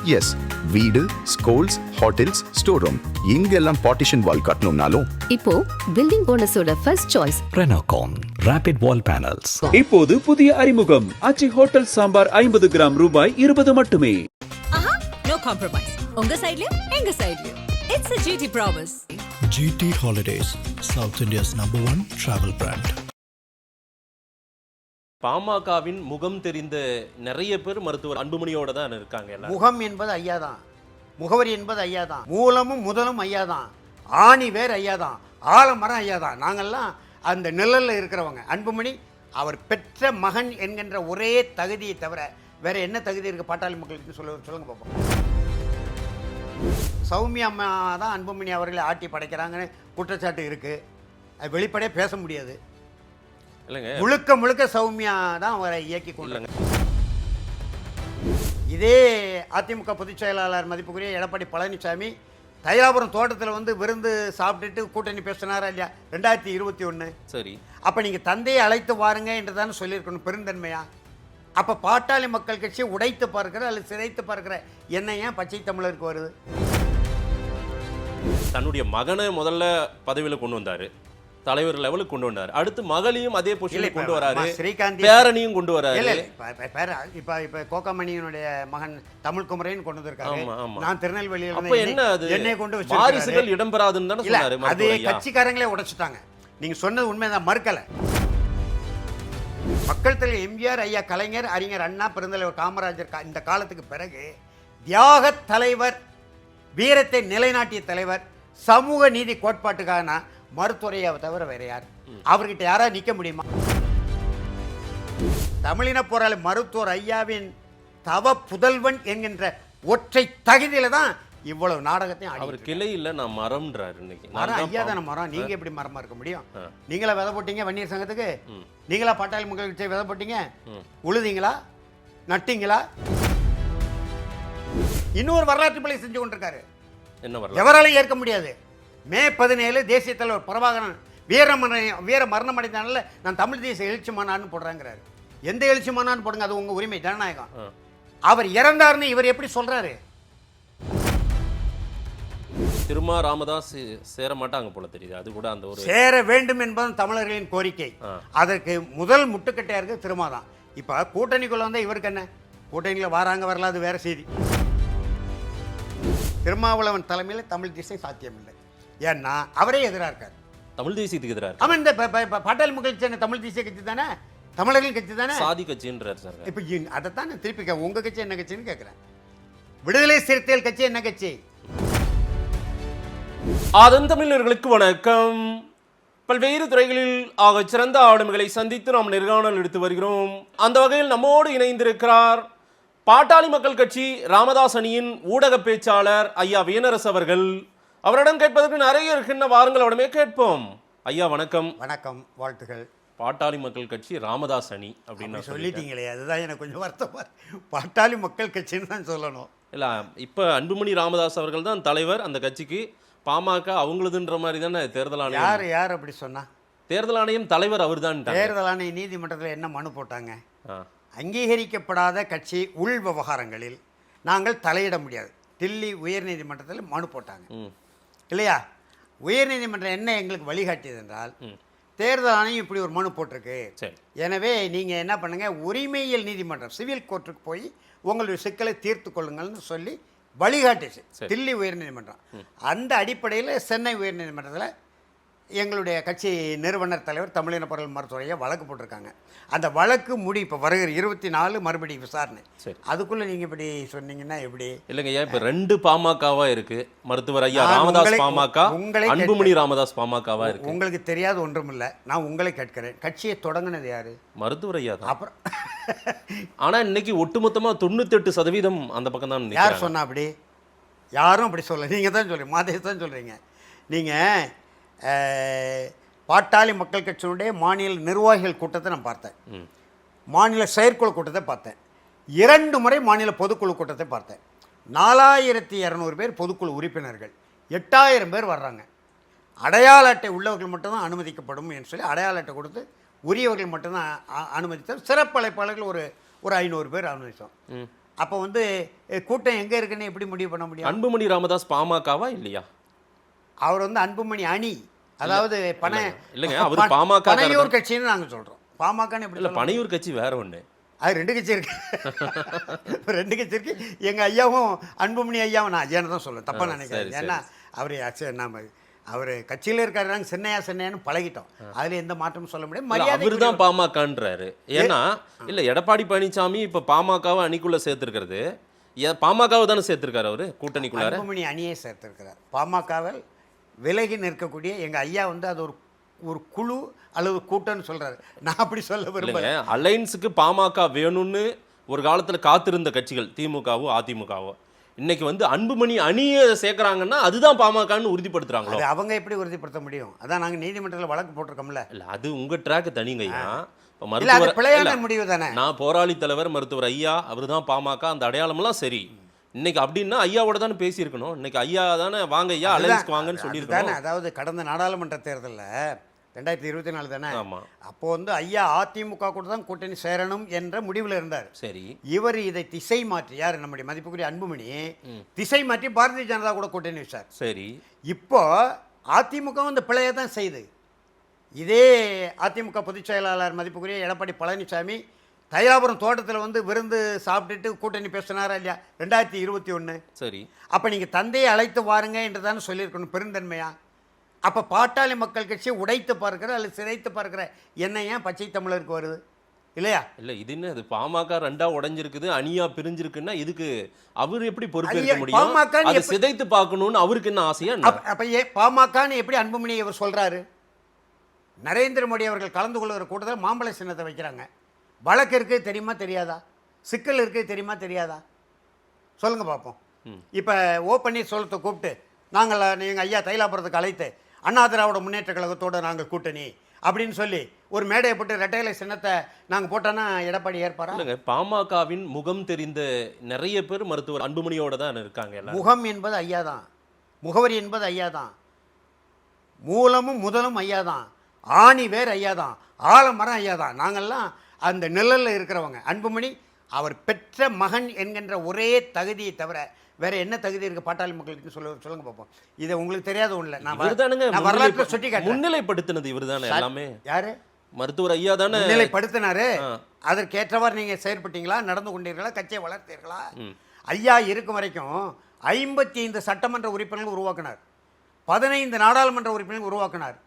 S, வீடு, schools, hotels, store room இங்கெல்லாம் partition wall கட்டணும்னாலும் இப்போ பில்டிங் ஓனர்ஸோட first choice Renocon Rapid Wall Panels. இப்போது புதிய அறிமுகம் ஆச்சி ஹோட்டல் சாம்பார் 50 கிராம் ரூபாய் 20 மட்டுமே. No compromise. உங்க சைடுலயும் எங்க சைடுலயும். It's a GT promise. GT Holidays, South India's #1 travel brand. பாமகவின் முகம் தெரிந்த நிறைய பேர் மருத்துவர் அன்புமணியோட தான் இருக்காங்க. முகம் என்பது ஐயா தான், முகவரி என்பது ஐயா தான், மூலமும் முதலும் ஐயா தான், ஆணி வேர் ஐயா தான், ஆலமரம் ஐயா தான். நாங்கள்லாம் அந்த நிழலில் இருக்கிறவங்க. அன்புமணி அவர் பெற்ற மகன் என்கின்ற ஒரே தகுதியை தவிர வேற என்ன தகுதி இருக்குது பாட்டாளி மக்களுக்கு சொல்லுங்க பார்ப்போம். சௌமியா அம்மா தான் அன்புமணி அவர்களை ஆட்டி படைக்கிறாங்கன்னு குற்றச்சாட்டு இருக்குது. அது வெளிப்படையாக பேச முடியாது. இல்லைங்க, முழுக்க முழுக்க சௌமியா தான் அவரை இயக்கி கொண்டாங்க. இதே அதிமுக பொதுச் செயலாளர் மதிப்புக்குரிய எடப்பாடி பழனிசாமி தைலாபுரம் தோட்டத்தில் வந்து விருந்து சாப்பிட்டுட்டு கூட்டணி பேசினாரா இல்லையா 2021? சரி. அப்போ நீங்கள் தந்தையை அழைத்து வாருங்க என்று தானே சொல்லியிருக்கணும் பெருந்தன்மையா. அப்போ பாட்டாளி மக்கள் கட்சியை உடைத்து பார்க்கிற அல்லது சிதைத்து பார்க்கிற என்ன ஏன் பச்சை தமிழருக்கு வருது? தன்னுடைய மகனை முதல்ல பதவியில் கொண்டு வந்தாரு, தலைவர் லெவலுக்கு கொண்டு வந்தாரு. அடுத்து மகளையும் அதே பொசிஷனுக்கு கொண்டு வராரு, ஸ்ரீகாந்த் பேரனையும் கொண்டு வராரு. இப்ப கோகமணியினுடைய மகன் தமிழ்குமரன் கொண்டு வந்திருக்காரு. நான் திருநெல்வேலியில் அப்ப என்ன அது என்னை கொண்டு வாரிசுகள் இடம்பெறாதுன்னு தானே சொன்னாரு. அது கட்சிக்காரங்களே உடைச்சிட்டாங்க. நீங்க சொன்னது உண்மைதான், மறுக்கல. மக்கள் தலைவர் எம்ஜிஆர், ஐயா கலைஞர், அறிஞர் அண்ணா, பெருந்தலைவர் காமராஜர் இந்த காலத்துக்கு பிறகு தியாக தலைவர், வீரத்தை நிலைநாட்டிய தலைவர், சமூக நீதி கோட்பாட்டுக்கான மருத்துவரையை தவிர வேற யார்? அவர்கிட்ட யாரா நிற்க முடியுமா? தமிழின போராளி மருத்துவர் ஐயாவின் தவ புதல்வன் என்கின்ற ஒற்றை தகுதியில தான் இவ்வளவு நாடகத்தையும் அவர் கிளை இல்ல, நான் மரம்ன்றாரு. இன்னைக்கு மரம் ஐயா தானே மரம். நீங்க எப்படி மரமா இருக்க முடியும்? நீங்களா விதை போட்டீங்க வன்னியர் சங்கத்துக்கு? நீங்களா பாட்டாளி மக்கள் கட்சி விதை போட்டீங்க? உழுதிங்களா? நட்டிங்களா? இன்னொரு வரலாற்று பிழை செஞ்சு கொண்டிருக்காரு. என்ன வரலாறு? எவராலையும் ஏற்க முடியாது. மே 17 தேசிய தலைவர் பிரபாகரன் வீர மரணம் அடைந்தால நான் தமிழ் தேசிய எழுச்சி மாநாடுன்னு போடுறாங்கிறாரு. எந்த எழுச்சி மாநாடு போடுங்க, அது உங்க உரிமை, ஜனநாயகம். அவர் இறந்தாருன்னு இவர் எப்படி சொல்றாரு? திருமா ராமதாஸ் சேர மாட்டாங்க போல தெரியுது. அது கூட அந்த ஒரு சேர வேண்டும் என்பது தமிழர்களின் கோரிக்கை. அதற்கு முதல் முட்டுக்கட்டையா இருக்கு திருமாதான். இப்ப கூட்டணிக்குள்ள வந்தா இவருக்கு என்ன? கூட்டணியில வராங்க வரல, அது வேற செய்தி. திருமாவளவன் தலைமையில் தமிழ் தேசிய சாத்தியம் இல்லை. ஏன்னா அவரே எதிராக இருக்காரு. தமிழ் தேசியத்துக்கு எதிராக. அவன் இந்த பாட்டாளி மக்கள் கட்சி தமிழ் தேசிய கட்சி தானே, தமிழர்கள் கட்சி தானே, சாதி கட்சின்றார் சார். இப்போ அதைத்தான் நான் திருப்பி உங்க கட்சி என்ன கட்சின்னு கேட்குறேன். விடுதலை சிறுத்தைகள் கட்சி என்ன கட்சி? அதன் தமிழர்களுக்கு வணக்கம். பல்வேறு துறைகளில் ஆக சிறந்த ஆளுமைகளை சந்தித்து நாம் நேர்காணல் எடுத்து வருகிறோம். அந்த வகையில் நம்மோடு இணைந்திருக்கிறார் பாட்டாளி மக்கள் கட்சி ராமதாஸ் அணியின் ஊடக பேச்சாளர் ஐயா வீனரசு அவர்கள். அவரிடம் கேட்பதற்கு நிறைய இருக்கின்ற வாருங்கள், அவடமே கேட்போம். ஐயா வணக்கம். வணக்கம், வாழ்த்துகள். பாட்டாளி மக்கள் கட்சி ராமதாஸ் அணி அப்படின்னு சொல்லிட்டீங்களே, அதுதான் எனக்கு கொஞ்சம் வருத்தமா. பாட்டாளி மக்கள் கட்சின்னு தான் சொல்லணும். இல்ல, இப்ப அன்புமணி ராமதாஸ் அவர்கள் தான் தலைவர் அந்த கட்சிக்கு. பாமக அவங்களதுன்ற மாதிரி தானே தேர்தல் ஆணையம். யார் அப்படி சொன்னா? தேர்தல் ஆணையம் தலைவர் அவர் தான். தேர்தல் ஆணையம் நீதிமன்றத்தில் என்ன மனு போட்டாங்க? அங்கீகரிக்கப்படாத கட்சி உள் விவகாரங்களில் நாங்கள் தலையிட முடியாது. தில்லி உயர்நீதிமன்றத்தில் மனு போட்டாங்க இல்லையா? உயர்நீதிமன்றம் என்ன எங்களுக்கு வழிகாட்டியது என்றால், தேர்தல் ஆணையம் இப்படி ஒரு மனு போட்டிருக்கு, எனவே நீங்கள் என்ன பண்ணுங்க, உரிமையியல் நீதிமன்றம் சிவில் கோர்ட்டுக்கு போய் உங்களுடைய சிக்கலை தீர்த்து கொள்ளுங்கள்னு சொல்லி வழிகாட்டுச்சு தில்லி உயர்நீதிமன்றம். அந்த அடிப்படையில் சென்னை உயர்நீதிமன்றத்தில் எங்களுடைய கட்சி நிறுவனர் தலைவர் தமிழின பொருள் மருத்துவரையை வழக்கு போட்டிருக்காங்க. அந்த வழக்கு இப்போ வருகிற 24 மறுபடியும் விசாரணை. அதுக்குள்ள நீங்க இப்படி சொன்னீங்கன்னா எப்படி? இல்லைங்க, இப்போ 2 பாமகவா இருக்கு. மருத்துவர் ஐயா ராமதாஸ் பாமக, அன்புமணி ராமதாஸ் பாமகவா இருக்கு. உங்களுக்கு தெரியாது ஒன்றும் இல்லை. நான் உங்களை கேட்கிறேன், கட்சியை தொடங்கினது யாரு? மருத்துவர் ஐயா தான். அப்புறம் ஆனா இன்னைக்கு ஒட்டுமொத்தமா 98% அந்த பக்கம் தான். யார் சொன்னா அப்படி? யாரும் அப்படி சொல்ல. நீங்க தான் சொல்றீங்க, மாதேஷ் தான் சொல்றீங்க. நீங்க பாட்டாளி மக்கள் கட்சியினுடைய மாநில நிர்வாகிகள் கூட்டத்தை நான் பார்த்தேன், மாநில செயற்குழு கூட்டத்தை பார்த்தேன், 2 முறை மாநில பொதுக்குழு கூட்டத்தை பார்த்தேன். 4200 பேர் பொதுக்குழு உறுப்பினர்கள், 8000 பேர் வர்றாங்க. அடையாள அட்டை உள்ளவர்கள் மட்டும்தான் அனுமதிக்கப்படும் என்று சொல்லி அடையாள அட்டை கொடுத்து உரியவர்கள் மட்டும்தான் அனுமதித்தோம். சிறப்பு அழைப்பாளர்கள் ஒரு 500 பேர் அனுமதித்தோம். அப்போ வந்து கூட்டம் எங்கே இருக்குன்னு எப்படி முடிவு பண்ண முடியும்? அன்புமணி ராமதாஸ் பாமகவா இல்லையா? அவர் வந்து அன்புமணி அணி, அதாவது இல்லைங்க, அவர் பாமக பனையூர் கட்சின்னு நாங்கள் சொல்கிறோம். பாமகன்னு எப்படி இல்லை, பனையூர் கட்சி வேற ஒன்று. அது 2 கட்சி இருக்கு. 2 கட்சி இருக்கு. எங்கள் ஐயாவும் அன்புமணி ஐயாவும், நான் ஐயான்னு தான் சொல்லுவேன், தப்பாக நினைக்கிறேன். ஏன்னா அவர் கட்சியில் இருக்காரு, நாங்கள் சின்னையான்னு பழகிட்டோம். அதில் எந்த மாற்றமும் சொல்ல முடியாது. மரியாதை அவர் தான் பாமகன்றாரு. ஏன்னா இல்லை, எடப்பாடி பழனிசாமி இப்போ பாமகவை அணிக்குள்ளே சேர்த்துருக்கிறது, பாமகவை தானே சேர்த்துருக்காரு அவர் கூட்டணிக்குள்ளார. அன்புமணி அணியை சேர்த்திருக்கிறார். பாமகவில் விலகி நிற்கக்கூடிய எங்கள் ஐயா வந்து அது ஒரு குழு அல்லது கூட்டம்னு சொல்கிறாரு. நான் அப்படி சொல்ல விரும்பல. அலைன்ஸுக்கு பாமக வேணும்னு ஒரு காலத்தில் காத்திருந்த கட்சிகள் திமுகவோ அதிமுகவோ இன்னைக்கு வந்து அன்புமணி அணியை சேர்க்குறாங்கன்னா அதுதான் பாமகன்னு உறுதிப்படுத்துறாங்களோ? அது அவங்க எப்படி உறுதிப்படுத்த முடியும்? அதான் நாங்கள் நீதிமன்றத்தில் வழக்கு போட்டிருக்கோம்ல. இல்லை, அது உங்கள் ட்ராக் தனிங்கய்யா. பிழையான முடிவு தானே. நான் போராளி தலைவர் மருத்துவர் ஐயா, அவர் தான் பாமக, அந்த அடையாளமெல்லாம் சரி. இன்னைக்கு அப்படின்னா ஐயாவோட தானே பேசியிருக்கணும். இன்னைக்கு ஐயா தானே வாங்க ஐயா அலைன்ஸ்க்கு வாங்கன்னு சொல்லியிருக்காங்க. அதாவது கடந்த நாடாளுமன்ற தேர்தலில் 2024 தானே, ஆமாம், அப்போ வந்து ஐயா அதிமுக கூட தான் கூட்டணி சேரணும் என்ற முடிவில் இருந்தார். சரி, இவர் இதை திசை மாற்றி, யார் நம்முடைய மதிப்புக்குரிய அன்புமணி திசை மாற்றி பாரதிய ஜனதா கூட கூட்டணி வச்சார். சரி, இப்போ அதிமுக இந்த பிழையை தான் செய்யுது. இதே அதிமுக பொதுச் செயலாளர் மதிப்புக்குரிய எடப்பாடி பழனிசாமி தைலாபுரம் தோட்டத்தில் வந்து விருந்து சாப்பிட்டுட்டு கூட்டணி பேசினாரா இல்லையா 2021? சரி. அப்போ நீங்கள் தந்தையை அழைத்து வாருங்க என்று தானே சொல்லியிருக்கணும் பெருந்தன்மையா. அப்போ பாட்டாளி மக்கள் கட்சியை உடைத்து பார்க்கிற அல்லது சிதைத்து பார்க்கிற என்ன ஏன் பச்சை தமிழருக்கு வருது இல்லையா? இல்லை, இது என்ன, அது பாமக 2ஆ உடைஞ்சிருக்குது, அணியா பிரிஞ்சிருக்குன்னா இதுக்கு அவர் எப்படி பொறுப்பேற்க முடியும்? அதை சிதைத்து பார்க்கணும்னு அவருக்கு என்ன ஆசையா? அப்போ பாமகன்னு எப்படி அன்புமணி இவர் சொல்கிறாரு? நரேந்திர மோடி அவர்கள் கலந்து கொள்கிற கூட்டத்தில் மாம்பழ சின்னத்தை வைக்கிறாங்க. வழக்கு இருக்குது தெரியுமா தெரியாதா? சிக்கல் இருக்குது தெரியுமா தெரியாதா? சொல்லுங்க பார்ப்போம். இப்போ ஓ பன்னீர்செல்வத்தை கூப்பிட்டு நாங்கள் எங்கள் ஐயா தைலாபுரத்துக்கு அழைத்து அண்ணா திராவிட முன்னேற்ற கழகத்தோடு நாங்கள் கூட்டணி அப்படின்னு சொல்லி ஒரு மேடையை போட்டு ரெட்டையிலை சின்னத்தை நாங்கள் போட்டோன்னா எடப்பாடி ஏற்பாரா? இல்லைங்க, பாமகவின் முகம் தெரிந்த நிறைய பேர் மருத்துவர் அன்புமணியோட தான் இருக்காங்க. முகம் என்பது ஐயா தான், முகவரி என்பது ஐயா தான், மூலமும் முதலும் ஐயா தான், ஆணி வேர் ஐயா தான், ஆலமரம் ஐயா தான். நாங்கள்லாம் அந்த நிழலில் இருக்கிறவங்க. அன்புமணி அவர் பெற்ற மகன் என்கின்ற ஒரே தகுதியை தவிர வேற என்ன தகுதி இருக்கு பாட்டாளி மக்களுக்கு சொல்லுங்க பார்ப்போம். இதை உங்களுக்கு தெரியாத ஒண்ணு நான் வரலாற்றை சுட்டி காட்டுறேன். முன்னிலைப்படுத்தினது இவர் தானே எல்லாமே. யாரு? மருத்துவர் ஐயா தானே முன்னிலைப்படுத்தினாரு. அதற்கேற்றவாறு நீங்க செயற்பட்டீங்களா, நடந்து கொண்டீர்களா, கட்சியை வளர்த்தீர்களா? ஐயா இருக்கும் வரைக்கும் 55 சட்டமன்ற உறுப்பினர்கள் உருவாக்கினார், 15 நாடாளுமன்ற உறுப்பினர்கள் உருவாக்கினார்,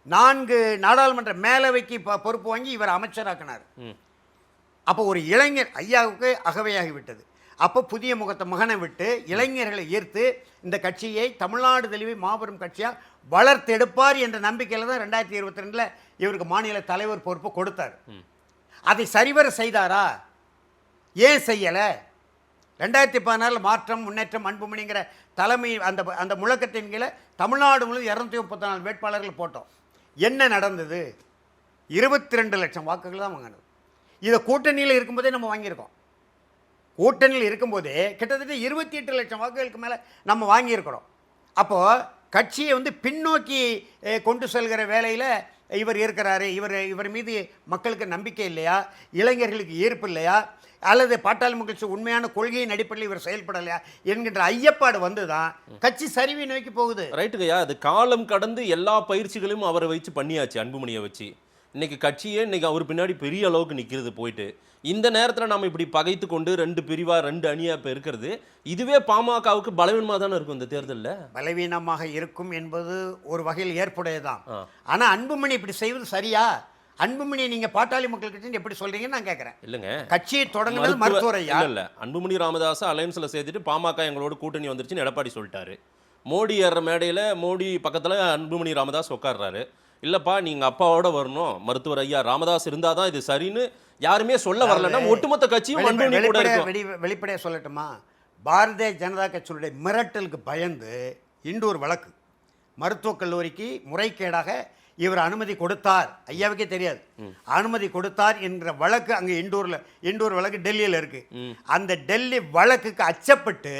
4 நாடாளுமன்ற மேலவைக்கு பொறுப்பு வாங்கி இவர் அமைச்சராக்கினார். அப்போ ஒரு இளைஞர் ஐயாவுக்கு அகவையாகிவிட்டது. அப்போ புதிய முகத்தை மகனை விட்டு இளைஞர்களை ஈர்த்து இந்த கட்சியை தமிழ்நாடு தெளிவை மாபெரும் கட்சியாக வளர்த்தெடுப்பார் என்ற நம்பிக்கையில் தான் 2022 இவருக்கு மாநில தலைவர் பொறுப்பு கொடுத்தார். அதை சரிவர செய்தாரா? ஏன் செய்யலை? 2014 மாற்றம் முன்னேற்றம் அன்புமணிங்கிற தலைமை அந்த முழக்கத்தின் கீழே தமிழ்நாடு முழுவதும் 234 வேட்பாளர்கள் போட்டோம். என்ன நடந்தது? 22 லட்சம் வாக்குகள் தான் வாங்கினது. இதை கூட்டணியில் இருக்கும்போதே நம்ம வாங்கியிருக்கோம். கூட்டணியில் இருக்கும்போதே கிட்டத்தட்ட 28 லட்சம் வாக்குகளுக்கு மேலே நம்ம வாங்கியிருக்கிறோம். அப்போது கட்சியை வந்து பின்னோக்கி கொண்டு செல்கிற வேலையில் இவர் இருக்கிறாரு. இவர் மீது மக்களுக்கு நம்பிக்கை இல்லையா? இளைஞர்களுக்கு ஈர்ப்பு இல்லையா? அல்லது பாட்டாளி மக்கள் உண்மையான கொள்கையின் அடிப்படையில் இவர் செயல்படலையா என்கின்ற ஐயப்பாடு வந்து தான் கட்சி சரிவை நோக்கி போகுது. ரைட்டுங்கய்யா, அது காலம் கடந்து எல்லா பயிற்சிகளையும் அவரை வச்சு பண்ணியாச்சு, அன்புமணியை வச்சு. இன்னைக்கு கட்சியே இன்னைக்கு அவர் பின்னாடி பெரிய அளவுக்கு நிற்கிறது போயிட்டு. இந்த நேரத்தில் நம்ம இப்படி பகைத்து கொண்டு 2 பிரிவாக 2 அணியாக இப்போ இருக்கிறது, இதுவே பாமகவுக்கு பலவீனமாக தானே இருக்கும். இந்த தேர்தலில் பலவீனமாக இருக்கும் என்பது ஒரு வகையில் ஏற்புடையதான். ஆனால் அன்புமணி இப்படி செய்வது சரியா? அன்புமணி நீங்க பாட்டாளி மக்கள் கட்சி எப்படி சொல்றீங்கன்னு நான் கேட்கிறேன். இல்லைங்க, கட்சியை தொடங்குனது மருத்துவர் ஐயா இல்ல. அன்புமணி ராமதாஸ் அலையன்ஸ்ல சேர்த்துட்டு பாமக எங்களோட கூட்டணி வந்துருச்சுன்னு எடப்பாடி சொல்லிட்டாரு. மோடி ஏற மேடையில் மோடி பக்கத்தில் அன்புமணி ராமதாஸ் உட்கார்றாரு. இல்லப்பா நீங்க அப்பாவோட வரணும், மருத்துவர் ஐயா ராமதாஸ் இருந்தாதான் இது சரின்னு யாருமே சொல்ல வரலன்னா ஒட்டுமொத்த கட்சியும் அன்புமணி கூட இருக்கும். வெளிப்படையா சொல்லட்டுமா? பாரதிய ஜனதா கட்சியுடைய மிரட்டலுக்கு பயந்து இண்டூர் வழக்கு, மருத்துவக் கல்லூரிக்கு முறைகேடாக இவர் அனுமதி கொடுத்தார், ஐயாவுக்கே தெரியாது, அனுமதி கொடுத்தார் என்ற வழக்கு அங்கே இண்டூர் வழக்கு டெல்லியில் இருக்கு. அந்த டெல்லி வழக்குக்கு அச்சப்பட்டு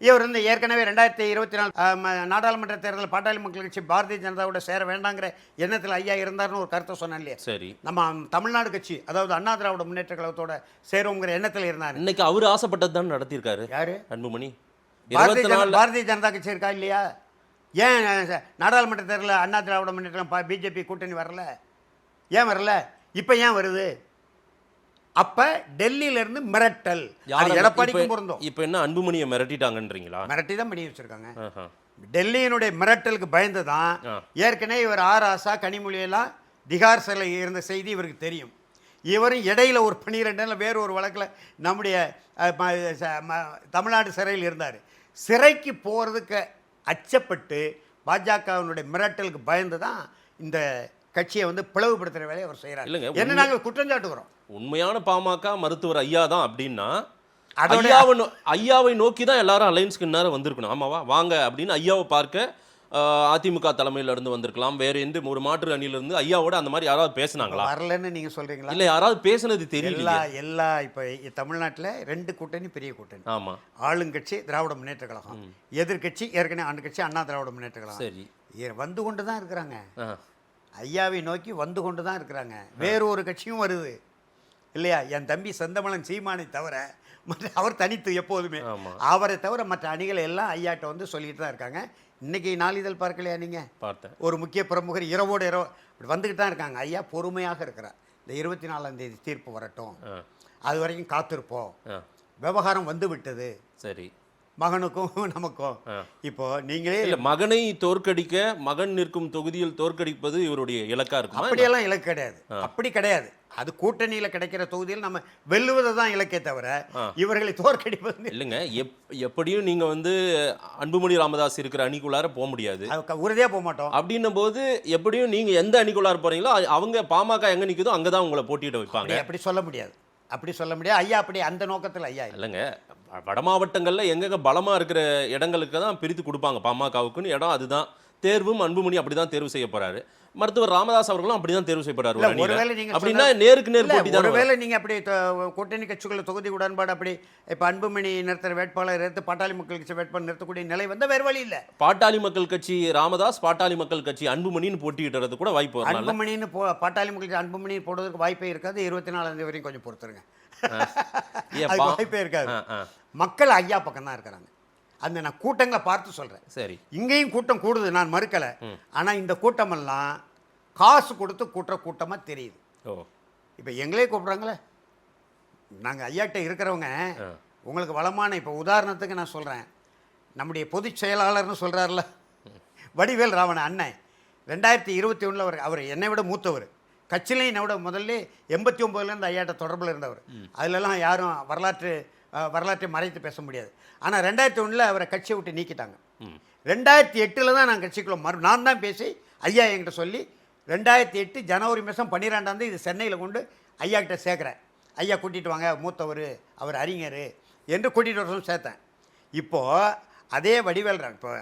இவர் வந்து ஏற்கனவே 2024 நாடாளுமன்ற தேர்தலில் பாட்டாளி மக்கள் கட்சி பாரதிய ஜனதாவோட சேர வேண்டாங்கிற எண்ணத்தில் ஐயா இருந்தாருன்னு ஒரு கருத்தை சொன்னேன் இல்லையா? சரி. நம்ம தமிழ்நாடு கட்சி அதாவது அண்ணா திராவிட முன்னேற்ற கழகத்தோட சேருவோங்கிற எண்ணத்தில் இருந்தாரு. இன்னைக்கு அவர் ஆசைப்பட்டது தான் நடத்தியிருக்காரு. யாரு? அன்புமணி. பாரதிய ஜனதா கட்சி இருக்கா இல்லையா? ஏன் நாடாளுமன்ற தேர்தலில் அண்ணா திராவிட முன்னேற்றம் பிஜேபி கூட்டணி வரல? ஏன் வரல? இப்போ ஏன் வருது? அப்ப டெல்லியில இருந்து மிரட்டல். எடப்பாடிக்கும் பொருந்தும். இப்போ என்ன அன்புமணியை மிரட்டிட்டாங்கன்றீங்களா? மிரட்டி தான் பண்ணி வச்சிருக்காங்க. டெல்லியினுடைய மிரட்டலுக்கு பயந்து தான் ஏற்கனவே இவர் ஆசா கனிமொழியெல்லாம் திகார் சிலையில் இருந்த செய்தி இவருக்கு தெரியும். இவரும் இடையில ஒரு 12 வேறு ஒரு வழக்கில் நம்முடைய தமிழ்நாடு சிறையில் இருந்தார். சிறைக்கு போகிறதுக்கு அச்சப்பட்டு பாஜகவினுடைய மிரட்டலுக்கு பயந்து தான் இந்த கட்சியை வந்து பிளவுபடுத்துகிற வேலையை அவர் செய்கிறார். இல்லைங்க, என்ன நாங்கள் குற்றம் சாட்டுகிறோம். உண்மையான பாமக மருத்துவர் ஐயா தான் அப்படின்னா அதோட ஐயாவை நோக்கி தான் எல்லாரும் அலைன்ஸ்க்கு நேரம் வந்திருக்கணும். ஆமாவா, வாங்க அப்படின்னு ஐயாவை பார்க்க அதிமுக தலைமையில இருந்து வந்திருக்கலாம். வேற எந்த ஒரு மாற்று அணியில இருந்து ஐயாவோட அந்த மாதிரி யாராவது பேசினாங்களா? வரலன்னு நீங்க சொல்றீங்களா? இல்ல, யாராவது பேசுனது தெரியல. எல்லா இப்ப தமிழ்நாட்டில் 2 கூட்டணி பெரிய கூட்டணி. ஆமா. ஆளுங்கட்சி திராவிட முன்னேற்ற கழகம், எதிர்கட்சி ஏற்கனவே ஆண்டு கட்சி அண்ணா திராவிட முன்னேற்ற கழகம். சரி. வந்து கொண்டு தான் இருக்கிறாங்க. ஐயாவை நோக்கி வந்து கொண்டு தான் இருக்கிறாங்க. வேறு ஒரு கட்சியும் வருது இல்லையா? என் தம்பி செந்தமலன் சீமானை தவிர மற்ற அவர் தனித்து எப்போதுமே அவரை தவிர மற்ற அணிகளை எல்லாம் ஐயாட்ட வந்து சொல்லிட்டு தான் இருக்காங்க. இன்னைக்கு நாளிதழ் பார்க்கலையா நீங்க? பார்த்தேன். ஒரு முக்கிய பிரமுகர் இரவோடு இரவு வந்துக்கிட்டு தான் இருக்காங்க. ஐயா பொறுமையாக இருக்கிறார். இந்த 24ஆம் தேதி தீர்ப்பு வரட்டும், அது வரைக்கும் காத்திருப்போம். விவகாரம் வந்து விட்டது. சரி. மகனுக்கும் நமக்கும் இப்போ நீங்களே இல்ல, மகனை தோற்கடிக்க மகன் நிற்கும் தொகுதியில் தோற்கடிப்பது இவருடைய இலக்கா இருக்கும். அப்படியெல்லாம் இலக்கு கிடையாது. அப்படி கிடையாது. அது கூட்டணியில கிடைக்கிற தொகுதியில் நம்ம வெல்லுவதை தான் இலக்கே தவிர இவர்களை தோற்கடிப்பது இல்லைங்க. எப்படியும் நீங்க வந்து அன்புமணி ராமதாஸ் இருக்கிற அணிக்குள்ளார போக முடியாது, உறுதியா போக மாட்டோம். அப்படின்னும் போது எப்படியும் நீங்க எந்த அணிக்குள்ளார போறீங்களோ அவங்க பாமக எங்க நிக்குதோ அங்கதான் உங்களை போட்டியிட வைப்பாங்க. அப்படி சொல்ல முடியாது. அப்படி சொல்ல முடியாது. ஐயா அப்படி அந்த நோக்கத்தில் ஐயா இல்லைங்க. வட மாவட்டங்களில் எங்கெங்க பலமாக இருக்கிற இடங்களுக்கு தான் பிரித்து கொடுப்பாங்க பாமகவுக்குன்னு இடம். அதுதான் தேர்வும். அன்புமணி அப்படி தான் தேர்வு செய்ய போறாரு. மருத்துவர் ராமதாஸ் அவர்களும் அப்படி தான் தேர்வு செய்யப்படுறாரு. அப்படின்னா நேருக்கு நேர் போட்டி தான். ஒருவேளை நீங்கள் அப்படி கூட்டணி கட்சிகள் தொகுதி உடன்பாடு அப்படி இப்போ அன்புமணி நிறுத்துற வேட்பாளர் எடுத்து பாட்டாளி மக்கள் கட்சி வேட்பாளர் நிறுத்தக்கூடிய நிலை வந்து வேறு வழி இல்லை. பாட்டாளி மக்கள் கட்சி ராமதாஸ், பாட்டாளி மக்கள் கட்சி அன்புமணின்னு போட்டியிடுறது கூட வாய்ப்பு வரும். அன்புமணின்னு பாட்டாளி மக்கள் கட்சி அன்புமணி போடுறதுக்கு வாய்ப்பே இருக்காது. 24ஆம் தேதி வரைக்கும் கொஞ்சம் பொறுத்துருங்க. வாய்ப்பே இருக்காது. மக்கள் ஐயா பக்கம் தான் இருக்கிறாங்க. அந்த நான் கூட்டங்களை பார்த்து சொல்கிறேன். சரி. இங்கேயும் கூட்டம் கூடுது, நான் மறுக்கலை. ஆனால் இந்த கூட்டமெல்லாம் காசு கொடுத்து கூட்டமாக தெரியுது. இப்போ எங்களே கூப்பிட்றாங்களே. நாங்கள் ஐயாட்ட இருக்கிறவங்க உங்களுக்கு வளமான இப்போ உதாரணத்துக்கு நான் சொல்கிறேன். நம்முடைய பொதுச் செயலாளர்னு சொல்கிறார்ல வடிவேல் ராவணன் அண்ணன், 2021 அவர் என்னை விட மூத்தவர். கட்சியிலையும் என்னை விட முதல்ல 89லேருந்து ஐயாட்ட தொடர்பில் இருந்தவர். அதிலெல்லாம் யாரும் வரலாற்றை மறைத்து பேச முடியாது. ஆனால் 2001 அவரை கட்சியை விட்டு நீக்கிட்டாங்க. 2008 தான் நான் கட்சிக்குள்ள நான் தான் பேசி ஐயா என்கிட்ட சொல்லி 2008 ஜனவரி மாதம் 12ஆம் இது சென்னையில் கொண்டு ஐயா கிட்ட சேர்க்குறேன். ஐயா கூட்டிகிட்டு வாங்க, மூத்தவர், அவர் அறிஞர் என்று கூட்டிகிட்டு வர சேர்த்தேன். இப்போது அதே வடிவேல் ராவன், இப்போ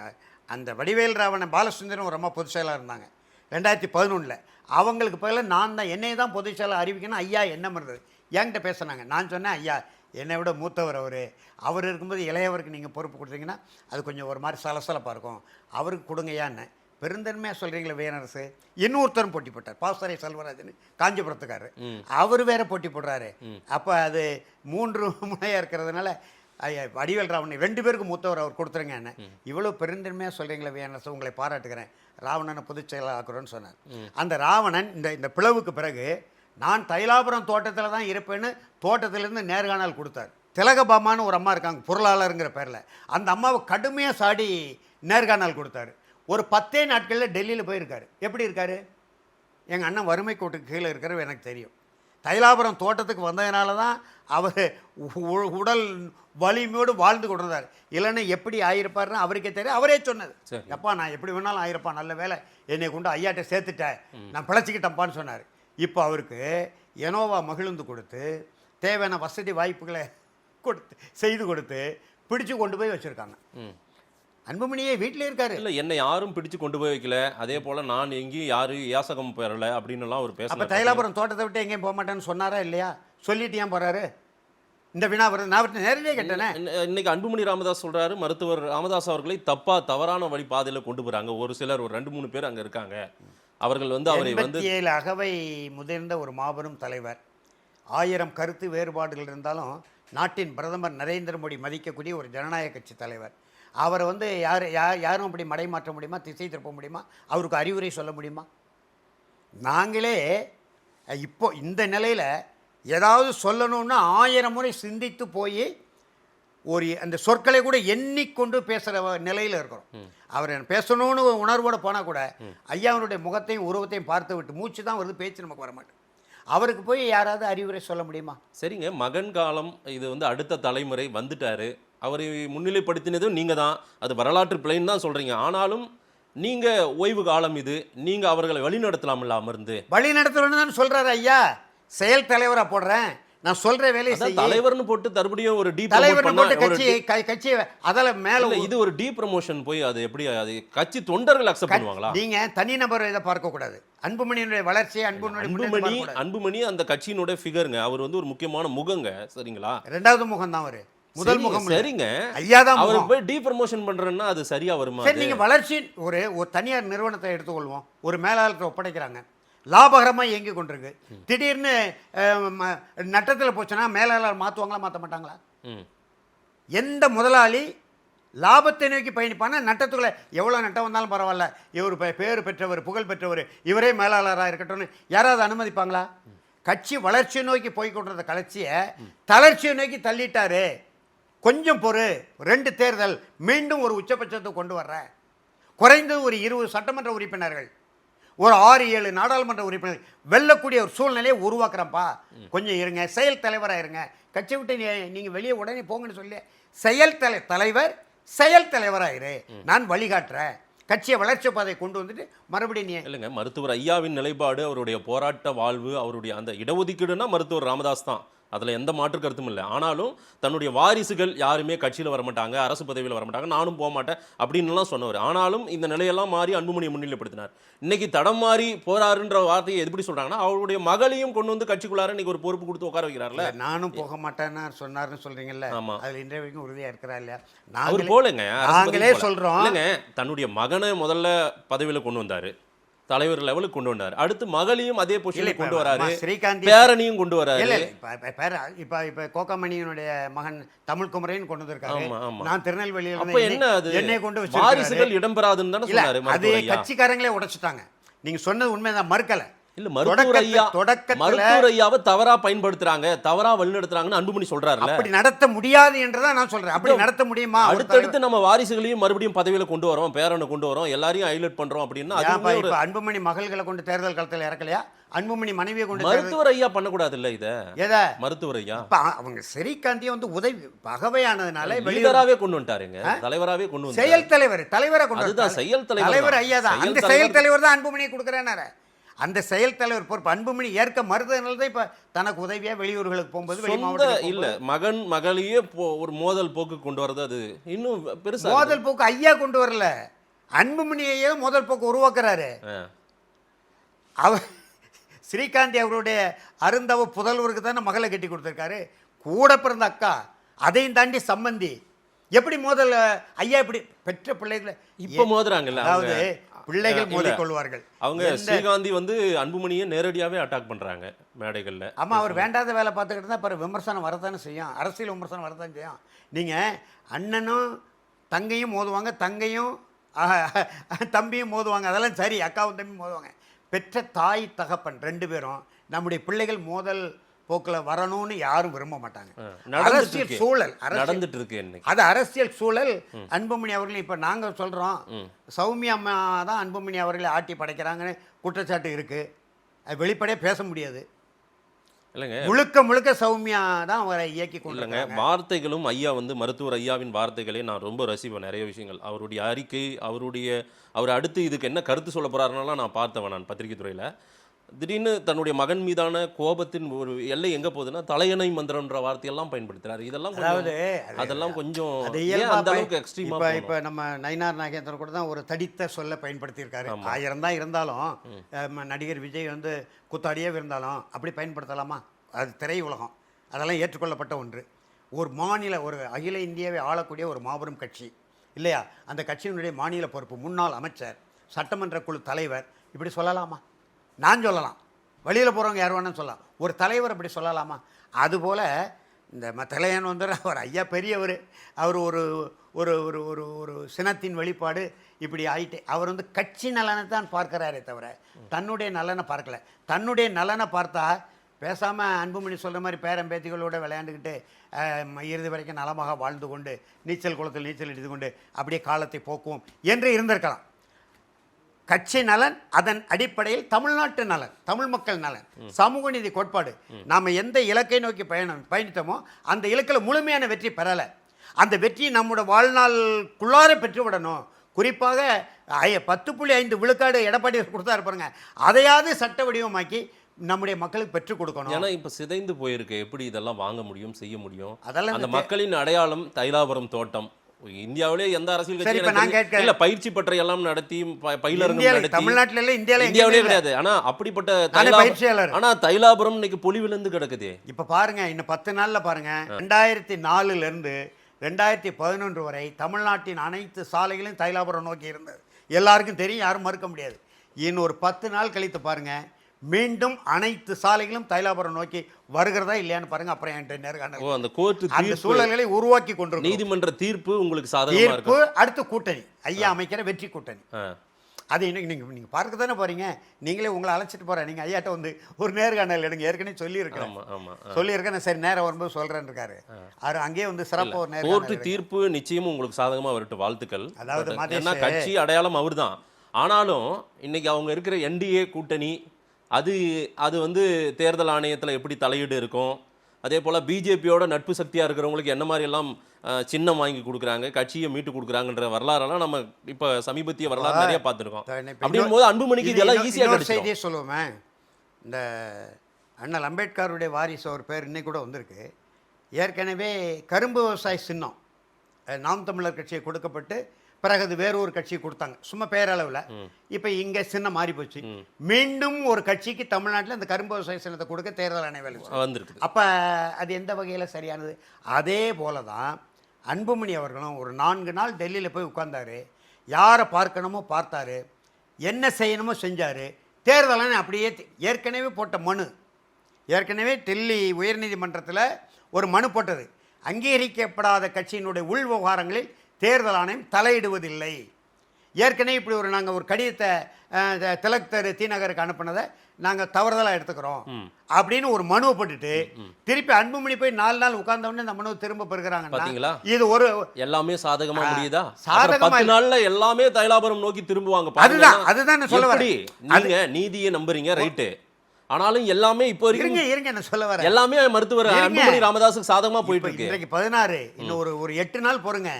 அந்த வடிவேல் ராவணன் பாலசுந்தரம் ஒரு அம்மா பொதுச் செயலாளர் இருந்தாங்க 2011. அவங்களுக்கு பதிலாக நான் தான் என்னை தான் பொதுச் செயலாளர் அறிவிக்கணும் ஐயா என்ன பண்ணுறது என்கிட்ட பேசுனாங்க. நான் சொன்னேன், ஐயா என்னை விட மூத்தவர் அவர் இருக்கும்போது இளையவருக்கு நீங்கள் பொறுப்பு கொடுத்தீங்கன்னா அது கொஞ்சம் ஒரு மாதிரி சலசலப்பாக இருக்கும், அவருக்கு கொடுங்கய்யான்னு. பெருந்தன்மையாக சொல்கிறீங்களே வேணரசு. இன்னொருத்தரும் போட்டி போட்டார், பாசறை செல்வராஜன், காஞ்சிபுரத்துக்காரு. அவர் வேற போட்டி போடுறாரு. அப்போ அது 3 முனையாக இருக்கிறதுனால வடிவேல் ராவணன் 2 பேருக்கு மூத்தவர் அவர் கொடுத்துருங்க என்ன. இவ்வளோ பெருந்தன்மையாக சொல்கிறீங்களே வேணரசு, உங்களை பாராட்டுக்கிறேன், ராவணனை பொதுச் செயலாளர் ஆக்குறோன்னு சொன்னார். அந்த ராவணன் இந்த பிளவுக்கு பிறகு நான் தைலாபுரம் தோட்டத்தில் தான் இருப்பேன்னு தோட்டத்திலேருந்து நேர்காணல் கொடுத்தார். திலகபாமான்னு ஒரு அம்மா இருக்காங்க பொருளாளருங்கிற பேரில். அந்த அம்மாவை கடுமையாக சாடி நேர்காணல் கொடுத்தாரு. ஒரு 10 நாட்களில் டெல்லியில் போயிருக்காரு. எப்படி இருக்காரு? எங்கள் அண்ணன் வறுமை கோட்டுக்கு கீழே இருக்கிறவர் எனக்கு தெரியும். தைலாபுரம் தோட்டத்துக்கு வந்ததுனால தான் அவர் உடல் வலிமையோடு வாழ்ந்து கொண்டிருந்தார். இல்லைன்னா எப்படி ஆகியிருப்பாருன்னு அவருக்கே தெரியும். அவரே சொன்னது, எப்பா நான் எப்படி வேணாலும் ஆகிருப்பா, நல்ல வேலை என்னை கொண்டு ஐயாட்ட சேர்த்துட்டேன், நான் பிழைச்சிக்கிட்டப்பான்னு சொன்னார். இப்போ அவருக்கு எனோவா மகிழ்ந்து கொடுத்து தேவையான வசதி வாய்ப்புகளை செய்து கொடுத்து பிடிச்சு கொண்டு போய் வச்சுருக்காங்க. அன்புமணியே வீட்டிலே இருக்காரு. இல்லை, என்னை யாரும் பிடிச்சு கொண்டு போய் வைக்கல, அதே போல் நான் எங்கேயும் யாரும் யாசகம் பெறலை அப்படின்னுலாம் ஒரு பேச. அப்போ தைலாபுரம் தோட்டத்தை விட்டு எங்கேயும் போக மாட்டேன்னு சொன்னாரா இல்லையா? சொல்லிட்டு ஏன் போகிறாரு? இந்த வினா வருது. நான் அவர்கிட்ட நேரடியாக கேட்டேனே. இன்னைக்கு அன்புமணி ராமதாஸ் சொல்றாரு, மருத்துவர் ராமதாஸ் அவர்களை தவறான வழி பாதையில கொண்டு போறாங்க. ஒரு சிலர், ஒரு 2-3 பேர் அங்க இருக்காங்க. அவர்கள் வந்து அவரை வந்து 87 அகவை முதிர்ந்த ஒரு மாபெரும் தலைவர். 1000 கருத்து வேறுபாடுகள் இருந்தாலும் நாட்டின் பிரதமர் நரேந்திர மோடி மதிக்கக்கூடிய ஒரு ஜனநாயக கட்சி தலைவர். அவரை வந்து யாரும் அப்படி மடைமாற்ற முடியுமா, திசை திருப்ப முடியுமா, அவருக்கு அறிவுரை சொல்ல முடியுமா? நாங்களே இப்போ இந்த நிலையில் ஏதாவது சொல்லணும்னா 1000 முறை சிந்தித்து போய் ஒரு அந்த சொற்களை கூட எண்ணிக்கொண்டு பேசுகிற நிலையில் இருக்கிறோம். அவர் பேசணும்னு உணர்வோடு போனால் கூட ஐயாவுடைய முகத்தையும் உருவத்தையும் பார்த்து விட்டு மூச்சு தான் வருது, பேச்சு நமக்கு வரமாட்டேன். அவருக்கு போய் யாராவது அறிவுரை சொல்ல முடியுமா? சரிங்க, மகன் காலம் இது வந்து அடுத்த தலைமுறை வந்துட்டாரு. அவரை முன்னிலைப்படுத்தினதும் நீங்கள் தான். அது வரலாற்று பிழைன்னு தான் சொல்கிறீங்க. ஆனாலும் நீங்கள் ஓய்வு காலம் இது, நீங்கள் அவர்களை வழிநடத்தலாம்ல அமர்ந்து. வழி நடத்தணும்னு தான் சொல்கிறாரு ஐயா. செயல் தலைவராக போடுறேன், நான் சொல்ற வேலையை செய்ய. தலைவர்னு போட்டு தறுபடியும் ஒரு டீ தலைவர்னு போட்டு கட்சி அதல மேல இது ஒரு டீ ப்ரமோஷன் போய் அது எப்படி அது கட்சி தொண்டர்கள் அக்செப்ட் பண்ணுவாங்களா? நீங்க தனிநபர் இதை பார்க்க கூடாது. அன்புமணியினுடைய வளர்ச்சி, அன்புமணி அந்த கட்சியினுடைய ஃபிகருங்க. அவர் வந்து ஒரு முக்கியமான முகங்க. சரிங்களா? இரண்டாவது முகம் தான் அவரு, முதல் முகம் சரிங்க. ஐயா தான். அவர் போய் டீ ப்ரமோஷன் பண்றேன்னா அது சரியா வருமா? சரி, நீங்க வளர்ச்சி ஒரு தனியார் நிறுவனத்தை எடுத்துக்கொள்வோம். ஒரு மேலாளத்தை ஒப்படைக்கிறாங்க, லாபகரமாக இயங்கி கொண்டிருக்கு. திடீர்னு நட்டத்தில் போச்சுன்னா மேலாளர் மாற்றுவாங்களா, மாற்ற மாட்டாங்களா? எந்த முதலாளி லாபத்தை நோக்கி பயணிப்பானா நட்டத்துக்குள்ள எவ்வளோ நட்டம் வந்தாலும் பரவாயில்ல, இவர் பேர் பெற்றவர், புகழ் பெற்றவர், இவரே மேலாளராக இருக்கட்டும்னு யாராவது அனுமதிப்பாங்களா? கட்சி வளர்ச்சியை நோக்கி போய்கொண்டிருந்த கட்சியை தளர்ச்சியை நோக்கி தள்ளிட்டாரு. கொஞ்சம் பொறு, 2 தேர்தல் மீண்டும் ஒரு உச்சபட்சத்தை கொண்டு வர்ற, குறைந்தது ஒரு 20 சட்டமன்ற உறுப்பினர்கள், ஒரு 6-7 நாடாளுமன்ற உறுப்பினர் வெல்லக்கூடிய ஒரு சூழ்நிலையை உருவாக்குறப்பா, கொஞ்சம் இருங்க, செயல் தலைவராக இருங்க, கட்சி விட்டு நீங்கள் வெளியே உடனே போங்கன்னு சொல்லி தலைவர் செயல் தலைவராயிரு, நான் வழிகாட்டுறேன், கட்சியை வளர்ச்சி பாதை கொண்டு வந்துட்டு மறுபடியும் இல்லைங்க. மருத்துவர் ஐயாவின் நிலைப்பாடு, அவருடைய போராட்ட வாழ்வு, அவருடைய அந்த இடஒதுக்கீடுனா மருத்துவர் ராமதாஸ் தான், அதில் எந்த மாற்று கருத்தும் இல்லை. ஆனாலும் தன்னுடைய வாரிசுகள் யாருமே கட்சியில் வரமாட்டாங்க, அரசு பதவியில் வரமாட்டாங்க, நானும் போக மாட்டேன் அப்படின்னுலாம் சொன்னவர். ஆனாலும் இந்த நிலையெல்லாம் மாறி அன்புமணியை முன்னிலைப்படுத்தினார். இன்னைக்கு தடம் மாறி போறாருன்ற வார்த்தையை எப்படி சொல்றாங்கன்னா, அவருடைய மகளையும் கொண்டு வந்து கட்சிக்குள்ளார இன்னைக்கு ஒரு பொறுப்பு கொடுத்து உட்கார வைக்கிறார்ல. நானும் போக மாட்டேன்னு சொன்னார்னு சொல்றீங்கல்ல, ஆமா, அதில் இன்றைய வரைக்கும் உறுதியாக இருக்கிறா இல்லையா? அவர் போலங்க, நாங்களே சொல்றோம் இல்லைங்க. தன்னுடைய மகனை முதல்ல பதவியில் கொண்டு வந்தாரு, தலைவர் லெவலுக்கு கொண்டு வந்தார். அடுத்து மகளையும் அதே பொசிஷனில் கொண்டு வராரு, ஸ்ரீகாந்த் பேரனையும் கொண்டு வராரு. இப்ப கோகாமணியினுடைய மகன் தமிழ் குமரன் கொண்டு வந்திருக்காரு. நான் திருநெல்வேலியில் அப்ப என்ன அது என்னை கொண்டு வச்சு வாரிசுகள் இடம்பெறாதுன்னு தானே சொன்னாரு. அது கட்சிக்காரங்களே உடைச்சிட்டாங்க. நீங்க சொன்னது உண்மைதான், மறுக்கல. இல்ல, மருத்துவர் ஐயாவை தவறா பயன்படுத்துறாங்க, தவறா வழிநடத்துறாங்கன்னு அன்புமணி சொல்றாரு. அப்படி நடத்த முடியாது என்றதான் நான் சொல்றேன். அப்படி நடத்த முடியுமா? அடுத்தடுத்து நம்ம வாரிசுகளையும் மறுபடியும் பதவியில கொண்டு வரோம், பேரனை கொண்டு வரோம், எல்லாரையும் ஹைலைட் பண்றோம் அப்படின்னா அன்புமணி மகள்களை கொண்டு தேர்தல் களத்தில் இறக்கலையா? அன்புமணி மனைவியை கொண்டு மருத்துவர் ஐயா பண்ணக்கூடாது இல்ல? இத எதை மருத்துவர் ஐயா அவங்க ஸ்ரீகாந்தியை வந்து உதவி பகவையானதுனால வெளியராவே கொண்டு வந்துட்டாருங்க, தலைவராவே கொண்டு வந்து செயல் தலைவரை கொண்டு அதுதான் செயல் தலைவர் ஐயா தான். அந்த செயல் தலைவர் தான் அன்புமணியை கொடுக்குறேன்னாரு. அந்த செயல் தலைவர் பொறுப்பு அன்புமணி ஏற்க மறுத்ததுனால தான் இப்ப தனக்கு உதவியா வெளியூர்களுக்கு போகும்போது இல்ல மகளையே ஒரு மோதல் போக்கு கொண்டு வரது, அது இன்னும் பெருசா மோதல் போக்கு ஐயா கொண்டு வரல, அன்புமணியையே மோதல் போக்கு உருவாக்குறாரு. அவர் ஸ்ரீகாந்தி அவருடைய அருந்தவ புதல்வருக்கு தானே மகளை கட்டி கொடுத்துருக்காரு, கூட பிறந்த அக்கா, அதையும் தாண்டி சம்பந்தி. எப்படி மோதல் ஐயா இப்படி பெற்ற பிள்ளைகளை இப்ப மோதுறாங்கல்ல, அதாவது பிள்ளைகள் மோதிக்கொள்வார்கள். அவங்க ஸ்ரீகாந்தி வந்து அன்புமணியை நேரடியாவே அட்டாக் பண்றாங்க மேடைகள்ல. ஆமா, அவர் வேண்டாத வேலை பார்த்துக்கிட்டு தான் பிறகு விமர்சனம் வரத்தானே செய்யும், அரசியல் விமர்சனம் வரத்தான் செய்யும். நீங்க அண்ணனும் தங்கையும் மோதுவாங்க, தங்கையும் தம்பியும் மோதுவாங்க, அதெல்லாம் சரி, அக்காவும் தம்பியும் மோதுவாங்க. பெற்ற தாய் தகப்பன் 2 பேரும் நம்முடைய பிள்ளைகள் மோதல் போக்கில் வரணும்னு யாரும் விரும்ப மாட்டாங்க. அரசியல் சூழல் நடந்துட்டு இருக்கு, அது அரசியல் சூழல். அன்புமணி அவர்கள் இப்ப நாங்க சொல்றோம், சௌமியா அம்மா தான் அன்புமணி அவர்களை ஆட்டி படைக்கிறாங்கன்னு குற்றச்சாட்டு இருக்கு, வெளிப்படையாக பேச முடியாது. இல்லைங்க, முழுக்க சௌமியா தான் அவரை இயக்கி கொள்ளுங்க. வார்த்தைகளும் ஐயா வந்து மருத்துவர் ஐயாவின் வார்த்தைகளே நான் ரொம்ப ரசிப்பேன். நிறைய விஷயங்கள் அவருடைய அறிக்கை, அவர் அடுத்து இதுக்கு என்ன கருத்து சொல்ல போறாருனாலாம் நான் பார்த்தவன். நான் பத்திரிகை துறையில் திடீர்னு தன்னுடைய மகன் மீதான கோபத்தின் ஒரு எல்லை எங்க போகுதுன்னா தலையணை மந்திரம்ன்ற வார்த்தையெல்லாம் பயன்படுத்துறாரு. இதெல்லாம் அதெல்லாம் கொஞ்சம் அந்த அளவுக்கு எக்ஸ்ட்ரீமா. இப்ப நம்ம நயினார் நாகேந்திரன் கூட தான் ஒரு தடித்த சொல்ல பயன்படுத்தியிருக்காரு. 1000 தான் இருந்தாலும் நடிகர் விஜய் வந்து குத்தாடியே இருந்தாலும் அப்படி பயன்படுத்தலாமா? அது திரை உலகம், அதெல்லாம் ஏற்றுக்கொள்ளப்பட்ட ஒன்று. ஒரு மாநில ஒரு அகில இந்தியாவை ஆளக்கூடிய ஒரு மாபெரும் கட்சி இல்லையா, அந்த கட்சியினுடைய மாநில பொறுப்பு, முன்னாள் அமைச்சர், சட்டமன்ற குழு தலைவர், இப்படி சொல்லலாமா? நான் சொல்லலாம், வழியில் போகிறவங்க யார் வேணும்னு சொல்லலாம், ஒரு தலைவர் அப்படி சொல்லலாமா? அதுபோல் இந்த தலையன் வந்து அவர் ஐயா பெரியவர், அவர் ஒரு ஒரு ஒரு ஒரு ஒரு சினத்தின் வெளிப்பாடு இப்படி ஆயிட்டே. அவர் வந்து கட்சி நலனை தான் பார்க்குறாரே தவிர தன்னுடைய நலனை பார்க்கல. தன்னுடைய நலனை பார்த்தா பேசாமல் அன்புமணி சொல்கிற மாதிரி பேரம்பேத்திகளோடு விளையாண்டுக்கிட்டு இறுதி வரைக்கும் நலமாக வாழ்ந்து கொண்டு நீச்சல் குளத்தில் நீச்சல் அடித்து கொண்டு அப்படியே காலத்தை போக்குவோம் என்று இருந்திருக்கலாம். கட்சி நலன், அதன் அடிப்படையில் தமிழ்நாட்டு நலன், தமிழ் மக்கள் நலன், சமூக நீதி கோட்பாடு, நாம் எந்த இலக்கை நோக்கி பயணித்தோமோ அந்த இலக்கில் முழுமையான வெற்றி பெறலை. அந்த வெற்றி நம்முடைய வாழ்நாளுக்குள்ளார பெற்று விடணும். குறிப்பாக 10.5 விழுக்காடு எடப்பாடி கொடுத்தாரு பாருங்க, அதையாவது சட்ட வடிவமாக்கி நம்முடைய மக்களுக்கு பெற்றுக் கொடுக்கணும். ஏன்னா இப்ப சிதைந்து போயிருக்கு, எப்படி இதெல்லாம் வாங்க முடியும், செய்ய முடியும்? அதெல்லாம் அந்த மக்களின் அடையாளம் தைலாபுரம் தோட்டம். இந்தியாவிலே எந்த அரசியல் கட்சி இல்ல பயிற்சி பற்றை எல்லாம் நடத்தி பயிலரங்கம் நடத்தி தமிழ்நாட்டில இல்ல, இந்தியாவிலே கிடையாது. ஆனா அப்படிப்பட்ட பயிற்சியாளர், ஆனா தைலாபுரம் இன்னைக்கு பொலிவிழந்து கிடக்குது. இப்ப பாருங்க, இன்னும் 10 நாள்ல பாருங்க, 2004 இருந்து 2011 வரை தமிழ்நாட்டின் அனைத்து சாலைகளும் தைலாபுரம் நோக்கி இருந்தது. எல்லாருக்கும் தெரியும், யாரும் மறுக்க முடியாது. இன்னும் ஒரு 10 நாள் கழித்து பாருங்க, மீண்டும் அனைத்து சாலைகளும் தைலாபுரம் நோக்கி வருகிறதா இல்லையான்னு பாருங்க. அப்புறம் என்கிட்ட நேர்காணல், அந்த கோர்ட் அந்த சூழல்களை உருவாக்கி கொண்டு நீதிமன்ற தீர்ப்பு உங்களுக்கு சாதகமா தீர்ப்பு, அடுத்து கூட்டணி, ஐயா அமைக்கிற வெற்றி கூட்டணி. அது இன்னைக்கு நீங்கள் பார்க்க தானே போறீங்க. நீங்களே உங்களை அழைச்சிட்டு போகிறேன், நீங்கள் ஐயாட்ட வந்து ஒரு நேர்காணல் எடுங்க. ஏற்கனவே சொல்லியிருக்கேன், சரி நேரம் வரும்போது சொல்கிறேன்னு இருக்காரு. அவர் அங்கேயே வந்து சிறப்பாக ஒரு நேரம். கோர்ட்டு தீர்ப்பு நிச்சயமும் உங்களுக்கு சாதகமாக வரட்டும், வாழ்த்துக்கள். அதாவது ஏன்னா கட்சி அடையாளம் அவர் தான். ஆனாலும் இன்னைக்கு அவங்க இருக்கிற என்டிஏ கூட்டணி அது வந்து தேர்தல் ஆணையத்தில் எப்படி தலையீடு இருக்கும், அதே போல் பிஜேபியோட நட்பு சக்தியாக இருக்கிறவங்களுக்கு என்ன மாதிரி எல்லாம் சின்னம் வாங்கி கொடுக்குறாங்க, கட்சியை மீட்டு கொடுக்குறாங்கன்ற வரலாறெல்லாம் நம்ம இப்போ சமீபத்திய வரலாறு நிறைய பார்த்துருக்கோம். அப்படின் போது அன்புமணிக்கு இதெல்லாம் ஈஸியாக செய்தியே சொல்லுவோமே. இந்த அண்ணல் அம்பேத்கருடைய வாரிசு ஒரு பேர் இன்னைக்கு கூட வந்திருக்கு. ஏற்கனவே கரும்பு விவசாய சின்னம் நாம் தமிழர் கட்சியை கொடுக்கப்பட்டு பிறகு அது வேற ஒரு கட்சி கொடுத்தாங்க, சும்மா பேரளவில். இப்போ இங்கே சின்னம் மாறி போச்சு. மீண்டும் ஒரு கட்சிக்கு தமிழ்நாட்டில் இந்த கரும்பு விவசாய சின்னத்தை கொடுக்க தேர்தல் ஆணையம் வேலை வந்திருக்கு. அப்போ அது எந்த வகையில் சரியானது? அதே போல தான் அன்புமணி அவர்களும் ஒரு 4 நாள் டெல்லியில் போய் உட்கார்ந்தாரு, யாரை பார்க்கணுமோ பார்த்தாரு, என்ன செய்யணுமோ செஞ்சார். தேர்தல் ஆணையம் அப்படியே ஏற்கனவே போட்ட மனு, ஏற்கனவே டெல்லி உயர்நீதிமன்றத்தில் ஒரு மனு போட்டது, அங்கீகரிக்கப்படாத கட்சியினுடைய உள் விவகாரங்களில் தேர்தல் ஆணையம் தலையிடுவதில்லை. ஏற்கனவே இப்படி நாங்கள் ஒரு கடிதத்தை திலக் தி நகருக்கு அனுப்பினதை நாங்கள் தவறுதலாக எடுத்துக்கிறோம் அப்படின்னு ஒரு மனுவை போட்டுட்டு திருப்பி அன்புமணி போய் 4 நாள் உட்கார்ந்தவொடனே இந்த மனுவை திரும்ப பெறுகிறாங்க. இது ஒரு எல்லாமே சாதகமா முடியுதா? சாதகமா 10 நாள்ல எல்லாமே தைலாபுரம் நோக்கி திரும்புவாங்க. அதுதான் சொல்ல வரேன். நீங்க நீதியை நம்புறீங்க, ரைட்டு. ஆனாலும் எல்லாமே இப்போ இருங்க என்ன சொல்ல வரேன், எல்லாமே மருத்துவர் அன்புமணி ராமதாஸுக்கு சாதகமா போயிட்டு இருக்கு. இன்றைக்கு 16, இன்னும் ஒரு 8 நாள் பொறுங்க,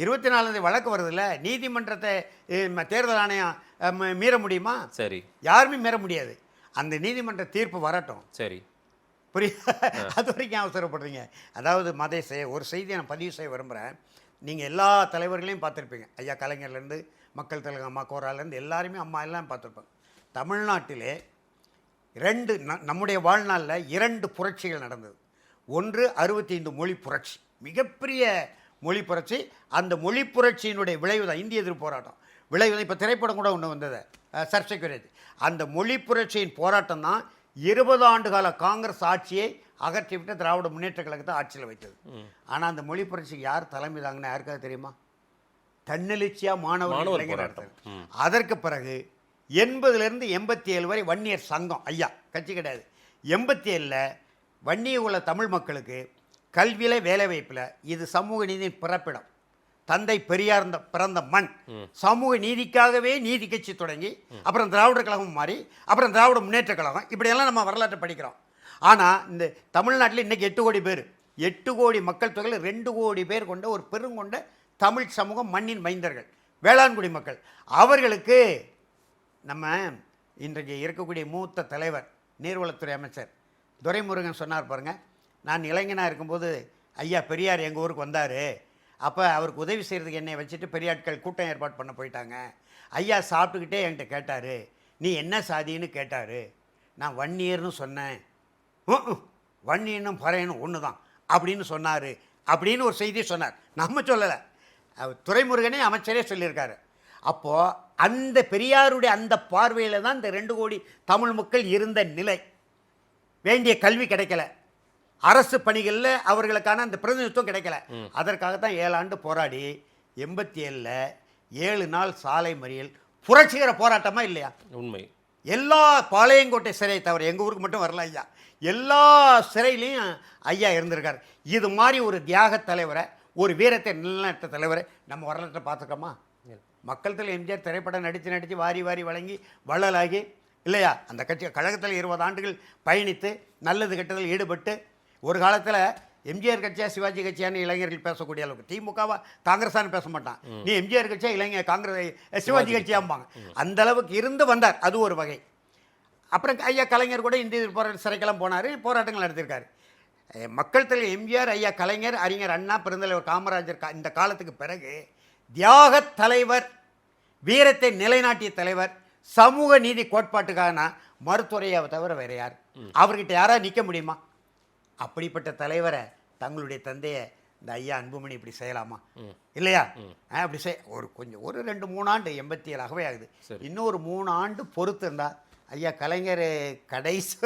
24 வழக்கு வருது இல்ல, நீதிமன்றத்தை தேர்தல் ஆணையம் மீற முடியுமா? சரி, யாருமே மீற முடியாது. அந்த நீதிமன்ற தீர்ப்பு வரட்டும். சரி, புரியுது? அது வரைக்கும் அவசரப்படுறீங்க. அதாவது மதேசே ஒரு செய்தியை நான் பதிவு செய்ய விரும்புகிறேன். நீங்கள் எல்லா தலைவர்களையும் பார்த்துருப்பீங்க, ஐயா கலைஞர்லேருந்து மக்கள் தலைவர் அம்மா கோராலேருந்து எல்லாருமே அம்மா எல்லாம் பார்த்துருப்பாங்க. தமிழ்நாட்டிலே நம்முடைய வாழ்நாளில் 2 புரட்சிகள் நடந்தது. ஒன்று 65 மொழி புரட்சி, மிகப்பெரிய மொழி புரட்சி. அந்த மொழி புரட்சியினுடைய விளைவு தான் இந்திய எதிர்ப்பு போராட்டம். விளைவு இப்போ திரைப்படம் கூட ஒன்று வந்தது, சர்ச்சைக்குரியது. அந்த மொழி புரட்சியின் போராட்டம் தான் 20 ஆண்டு கால காங்கிரஸ் ஆட்சியை அகற்றிவிட்டு திராவிட முன்னேற்ற கழகத்தை ஆட்சியில் வைத்தது. ஆனால் அந்த மொழி புரட்சிக்கு யார் தலைமை தாங்கன்னு யாருக்காவது தெரியுமா? தன்னெழுச்சியாக மாணவர்கள் இளைஞர் நடத்தது. அதற்கு பிறகு 80லேருந்து 87 வரை வன்னியர் சங்கம், ஐயா கட்சி கிடையாது, 87ல் வன்னிய உள்ள தமிழ் மக்களுக்கு கல்வியில் வேலைவாய்ப்பில் இது சமூக நீதியின் பிறப்பிடம், தந்தை பெரியார் பிறந்த மண், சமூக நீதிக்காகவே நீதி கட்சி தொடங்கி அப்புறம் திராவிடர் கழகம் மாறி அப்புறம் திராவிட முன்னேற்ற கழகம், இப்படியெல்லாம் நம்ம வரலாற்றை படிக்கிறோம். ஆனால் இந்த தமிழ்நாட்டில் இன்றைக்கி 8 கோடி பேர், 8 கோடி மக்கள் தொகையில் 2 கோடி பேர் கொண்ட ஒரு பெருங்கொண்ட தமிழ் சமூகம், மண்ணின் மைந்தர்கள், வேளாண்குடி மக்கள். அவர்களுக்கு நம்ம இன்றைக்கு இருக்கக்கூடிய மூத்த தலைவர் நீர்வளத்துறை அமைச்சர் துரைமுருகன் சொன்னார் பாருங்க, நான் இளைஞனாக இருக்கும்போது ஐயா பெரியார் எங்கள் ஊருக்கு வந்தார், அப்போ அவருக்கு உதவி செய்கிறதுக்கு என்னை வச்சுட்டு பெரியாட்கள் கூட்டம் ஏற்பாடு பண்ண போயிட்டாங்க. ஐயா சாப்பிட்டுக்கிட்டே என்கிட்ட கேட்டார், நீ என்ன சாதின்னு கேட்டார். நான் வன்னியர்னு சொன்னேன். வன்னியனும் பறையனும் ஒன்று தான் அப்படின்னு சொன்னார் அப்படின்னு ஒரு செய்தி சொன்னார். நம்ம சொல்லலை, துரைமுருகனே அமைச்சரே சொல்லியிருக்காரு. அப்போது அந்த பெரியாருடைய அந்த பார்வையில் தான் இந்த 2 கோடி தமிழ் மக்கள் இருந்த நிலை. வேண்டிய கல்வி கிடைக்கல, அரசு பணிகளில் அவர்களுக்கான அந்த பிரதிநிதித்துவம் கிடைக்கல. அதற்காகத்தான் 7 ஆண்டு போராடி 87ல் 7 நாள் சாலை மறியல் புரட்சிகர போராட்டமா இல்லையா? உண்மை. எல்லா பாளையங்கோட்டை சிறை தவிர எங்கள் ஊருக்கு மட்டும் வரல ஐயா, எல்லா சிறையிலையும் ஐயா இருந்திருக்கார். இது மாதிரி ஒரு தியாக தலைவரை, ஒரு வீரத்தை நிலைநாட்ட தலைவரை நம்ம வரலாற்றை பார்த்துக்கோமா? மக்கள் எம்ஜிஆர் திரைப்படம் நடித்து வாரி வாரி வழங்கி வள்ளலாகி இல்லையா, அந்த கட்சி கழகத்தில் 20 ஆண்டுகள் பயணித்து நல்லது கெட்டதில் ஈடுபட்டு ஒரு காலத்தில் எம்ஜிஆர் கட்சியா சிவாஜி கட்சியான்னு இளைஞர்கள் பேசக்கூடிய அளவுக்கு, திமுகவா காங்கிரஸான்னு பேச மாட்டான், நீ எம்ஜிஆர் கட்சியா இளைஞர் காங்கிரஸ் சிவாஜி கட்சியாம்பாங்க, அந்த அளவுக்கு இருந்து வந்தார். அது ஒரு வகை. அப்புறம் ஐயா கலைஞர் கூட இந்திய போராட்ட சிறைக்கெல்லாம் போனார், போராட்டங்கள் நடத்தியிருக்காரு. மக்கள் தலைவர் எம்ஜிஆர், ஐயா கலைஞர், அறிஞர் அண்ணா, பெருந்தலைவர் காமராஜர் இந்த காலத்துக்கு பிறகு தியாக தலைவர், வீரத்தை நிலைநாட்டிய தலைவர், சமூக நீதி கோட்பாட்டுக்கான மருத்துவரையாவை தவிர வேற யார்? அவர்கிட்ட யாராவது நிற்க முடியுமா? அப்படிப்பட்ட தலைவரை தங்களுடைய தந்தையை இந்த ஐயா அன்புமணி இப்படி செய்யலாமா? இல்லையா? அப்படி ஒரு 2-3 ஆண்டு 87 ஆகவே ஆகுது. இன்னும் ஒரு 3 ஆண்டு பொறுத்து இருந்தா ஐயா கலைஞர் கடைசி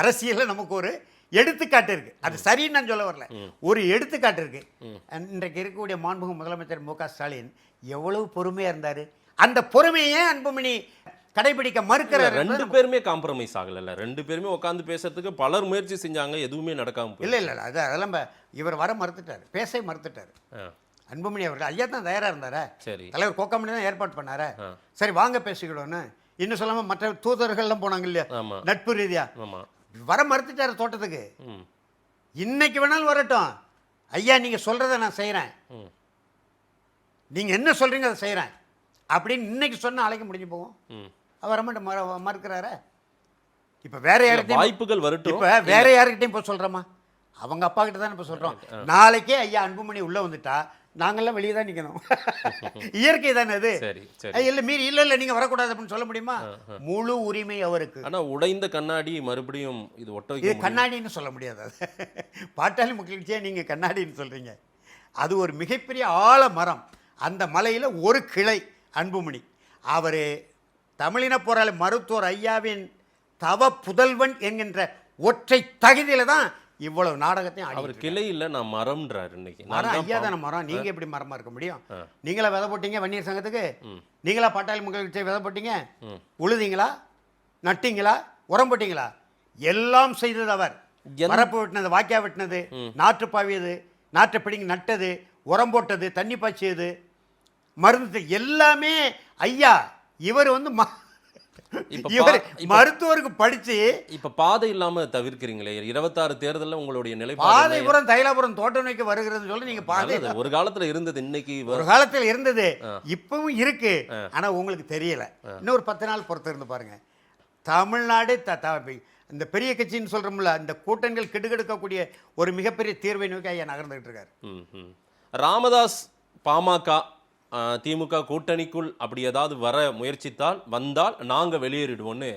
அரசியலில் நமக்கு ஒரு எடுத்துக்காட்டு இருக்கு. அது சரின்னு நான் சொல்ல வரல, ஒரு எடுத்துக்காட்டு இருக்கு. இன்றைக்கு இருக்கக்கூடிய மாண்புமிகு முதலமைச்சர் மு க ஸ்டாலின் எவ்வளவு பொறுமையா இருந்தாரு. அந்த பொறுமையே அன்புமணி கடைபிடிக்க மறுக்கிறார். 2 பேருமே காம்ப்ரமைஸ் ஆகல. 2 பேருமே உட்காந்து பேசுறதுக்கு பலர் முயற்சி செஞ்சாங்க, எதுவுமே நடக்காம. இல்ல அதெல்லாம் இவர் வர மறுத்துட்டாரு, பேச மறுத்துட்டாரு. அன்புமணி அவர்கள் ஐயா தான் தயாரா இருந்தாரா? சரி, தலைவர் கோக்கமணி தான் ஏற்பாடு பண்ணாரா? சரி வாங்க பேசிக்கிடுவோன்னு. இன்னும் சொல்லாம மற்ற தூதர்கள்லாம் போனாங்க இல்லையா நட்பு ரீதியா, வர மறுத்துட்டாரு தோட்டத்துக்கு. இன்னைக்கு வேணாலும் வரட்டும், ஐயா நீங்க சொல்றதை நான் செய்யறேன், நீங்க என்ன சொல்றீங்க அதை செய்யறேன் அப்படின்னு இன்னைக்கு சொன்ன அழைக்க முடிஞ்சு போகும். அவர் மறுக்கிறார. இப்ப வேற யார்கிட்டையும் வாய்ப்புகள் வரட்டும், இப்ப வேற யார்கிட்டையும் போய் சொல்றோமா? அவங்க அப்பா கிட்ட தான் இப்ப சொல்றோம். நாளைக்கே ஐயா அன்புமணி உள்ள வந்துட்டா நாங்கெல்லாம் வெளியே தான் நிற்கணும். இயற்கை தானே அது. இல்லை மீறி இல்லை நீங்கள் வரக்கூடாது அப்படின்னு சொல்ல முடியுமா? முழு உரிமை அவருக்கு. ஆனால் உடைந்த கண்ணாடி மறுபடியும் இது ஒட்ட இது கண்ணாடின்னு சொல்ல முடியாது. அது பாட்டாளி மக்களுக்கே நீங்கள் கண்ணாடின்னு சொல்கிறீங்க. அது ஒரு மிகப்பெரிய ஆழ மரம். அந்த மலையில் ஒரு கிளை அன்புமணி. அவர் தமிழின போராளி மருத்துவர் ஐயாவின் தவ புதல்வன் என்கின்ற ஒற்றை தகுதியில் தான் இவ்வளவு நாடகத்தையும் அவர் கிளை இல்லை, நான் மரம்ன்றார். இன்னைக்கு மரம் ஐயா தானே மரம். நீங்க எப்படி மரமா இருக்க முடியும்? நீங்களா விதை போட்டீங்க வன்னியர் சங்கத்துக்கு? நீங்களா பாட்டாளி மக்கள் விதை போட்டீங்க? உழுதிங்களா, நட்டிங்களா, உரம் போட்டீங்களா? எல்லாம் செய்தது அவர். மரப்பு வெட்டினது, வாக்கியா வெட்டினது, நாற்று பாவியது, நாற்றை பிடிங்கி நட்டது, உரம் போட்டது, தண்ணி பாய்ச்சியது, மருந்து எல்லாமே ஐயா. இவர் இவர் மருத்துவருக்கு படிச்சு இப்ப பாதை இல்லாம தவிர்க்கிறீங்களே. 26 தேர்தலில் உங்களுடைய நிலை பாதைபுரம் தைலாபுரம் தோட்டம் வைக்க வருகிறது சொல்ல நீங்க பாதை ஒரு காலத்துல இருந்தது, இன்னைக்கு ஒரு காலத்துல இருந்தது, இப்பவும் இருக்கு. ஆனா உங்களுக்கு தெரியல. இன்னொரு 10 நாள் பொறுத்து இருந்து பாருங்க. தமிழ்நாடு இந்த பெரிய கட்சின்னு சொல்றோம்ல, இந்த கூட்டங்கள் கெடுக்கக்கூடிய ஒரு மிகப்பெரிய தீர்வை நோக்கி ஐயா நகர்ந்துகிட்டு இருக்காரு. ராமதாஸ் பாமக திமுக கூட்டணிக்குள் அப்படி ஏதாவது வர முயற்சித்தால் வந்தால் நாங்கள் வெளியேறிடுவோன்னு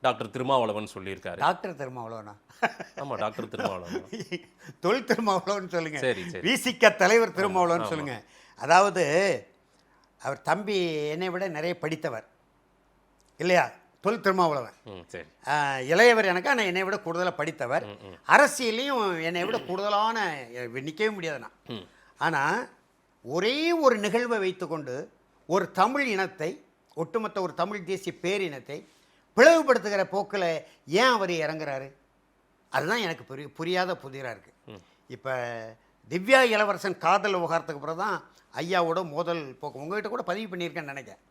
டாக்டர் திருமாவளவன் சொல்லியிருக்காரு. டாக்டர் திருமாவளவனா? ஆமாம், டாக்டர் திருமாவளவன். தொல் திருமாவளவன் சொல்லுங்க. சரி, விசிக தலைவர் திருமாவளவன் சொல்லுங்க. அதாவது அவர் தம்பி என்னை விட நிறைய படித்தவர் இல்லையா, தொல் திருமாவளவன். சரி, இளையவர் எனக்கு, ஆனால் என்னை விட கூடுதலாக படித்தவர். அரசியலையும் என்னை விட கூடுதலான நிற்கவே முடியாதுண்ணா. ஆனால் ஒரே ஒரு நிகழ்வை வைத்துக்கொண்டு ஒரு தமிழ் இனத்தை, ஒட்டுமொத்த ஒரு தமிழ் தேசிய பேரினத்தை பிளவுபடுத்துகிற போக்கில் ஏன் அவர் இறங்குறாரு? அதுதான் எனக்கு புரியாத புதிராக இருக்குது. இப்போ திவ்யா இளவரசன் காதல் விவகாரத்துக்கு அப்புறம் தான் ஐயாவோட மோதல் போக்கு உங்கள்கிட்ட கூட பதிவு பண்ணியிருக்கேன்னு நினைக்கிறேன்.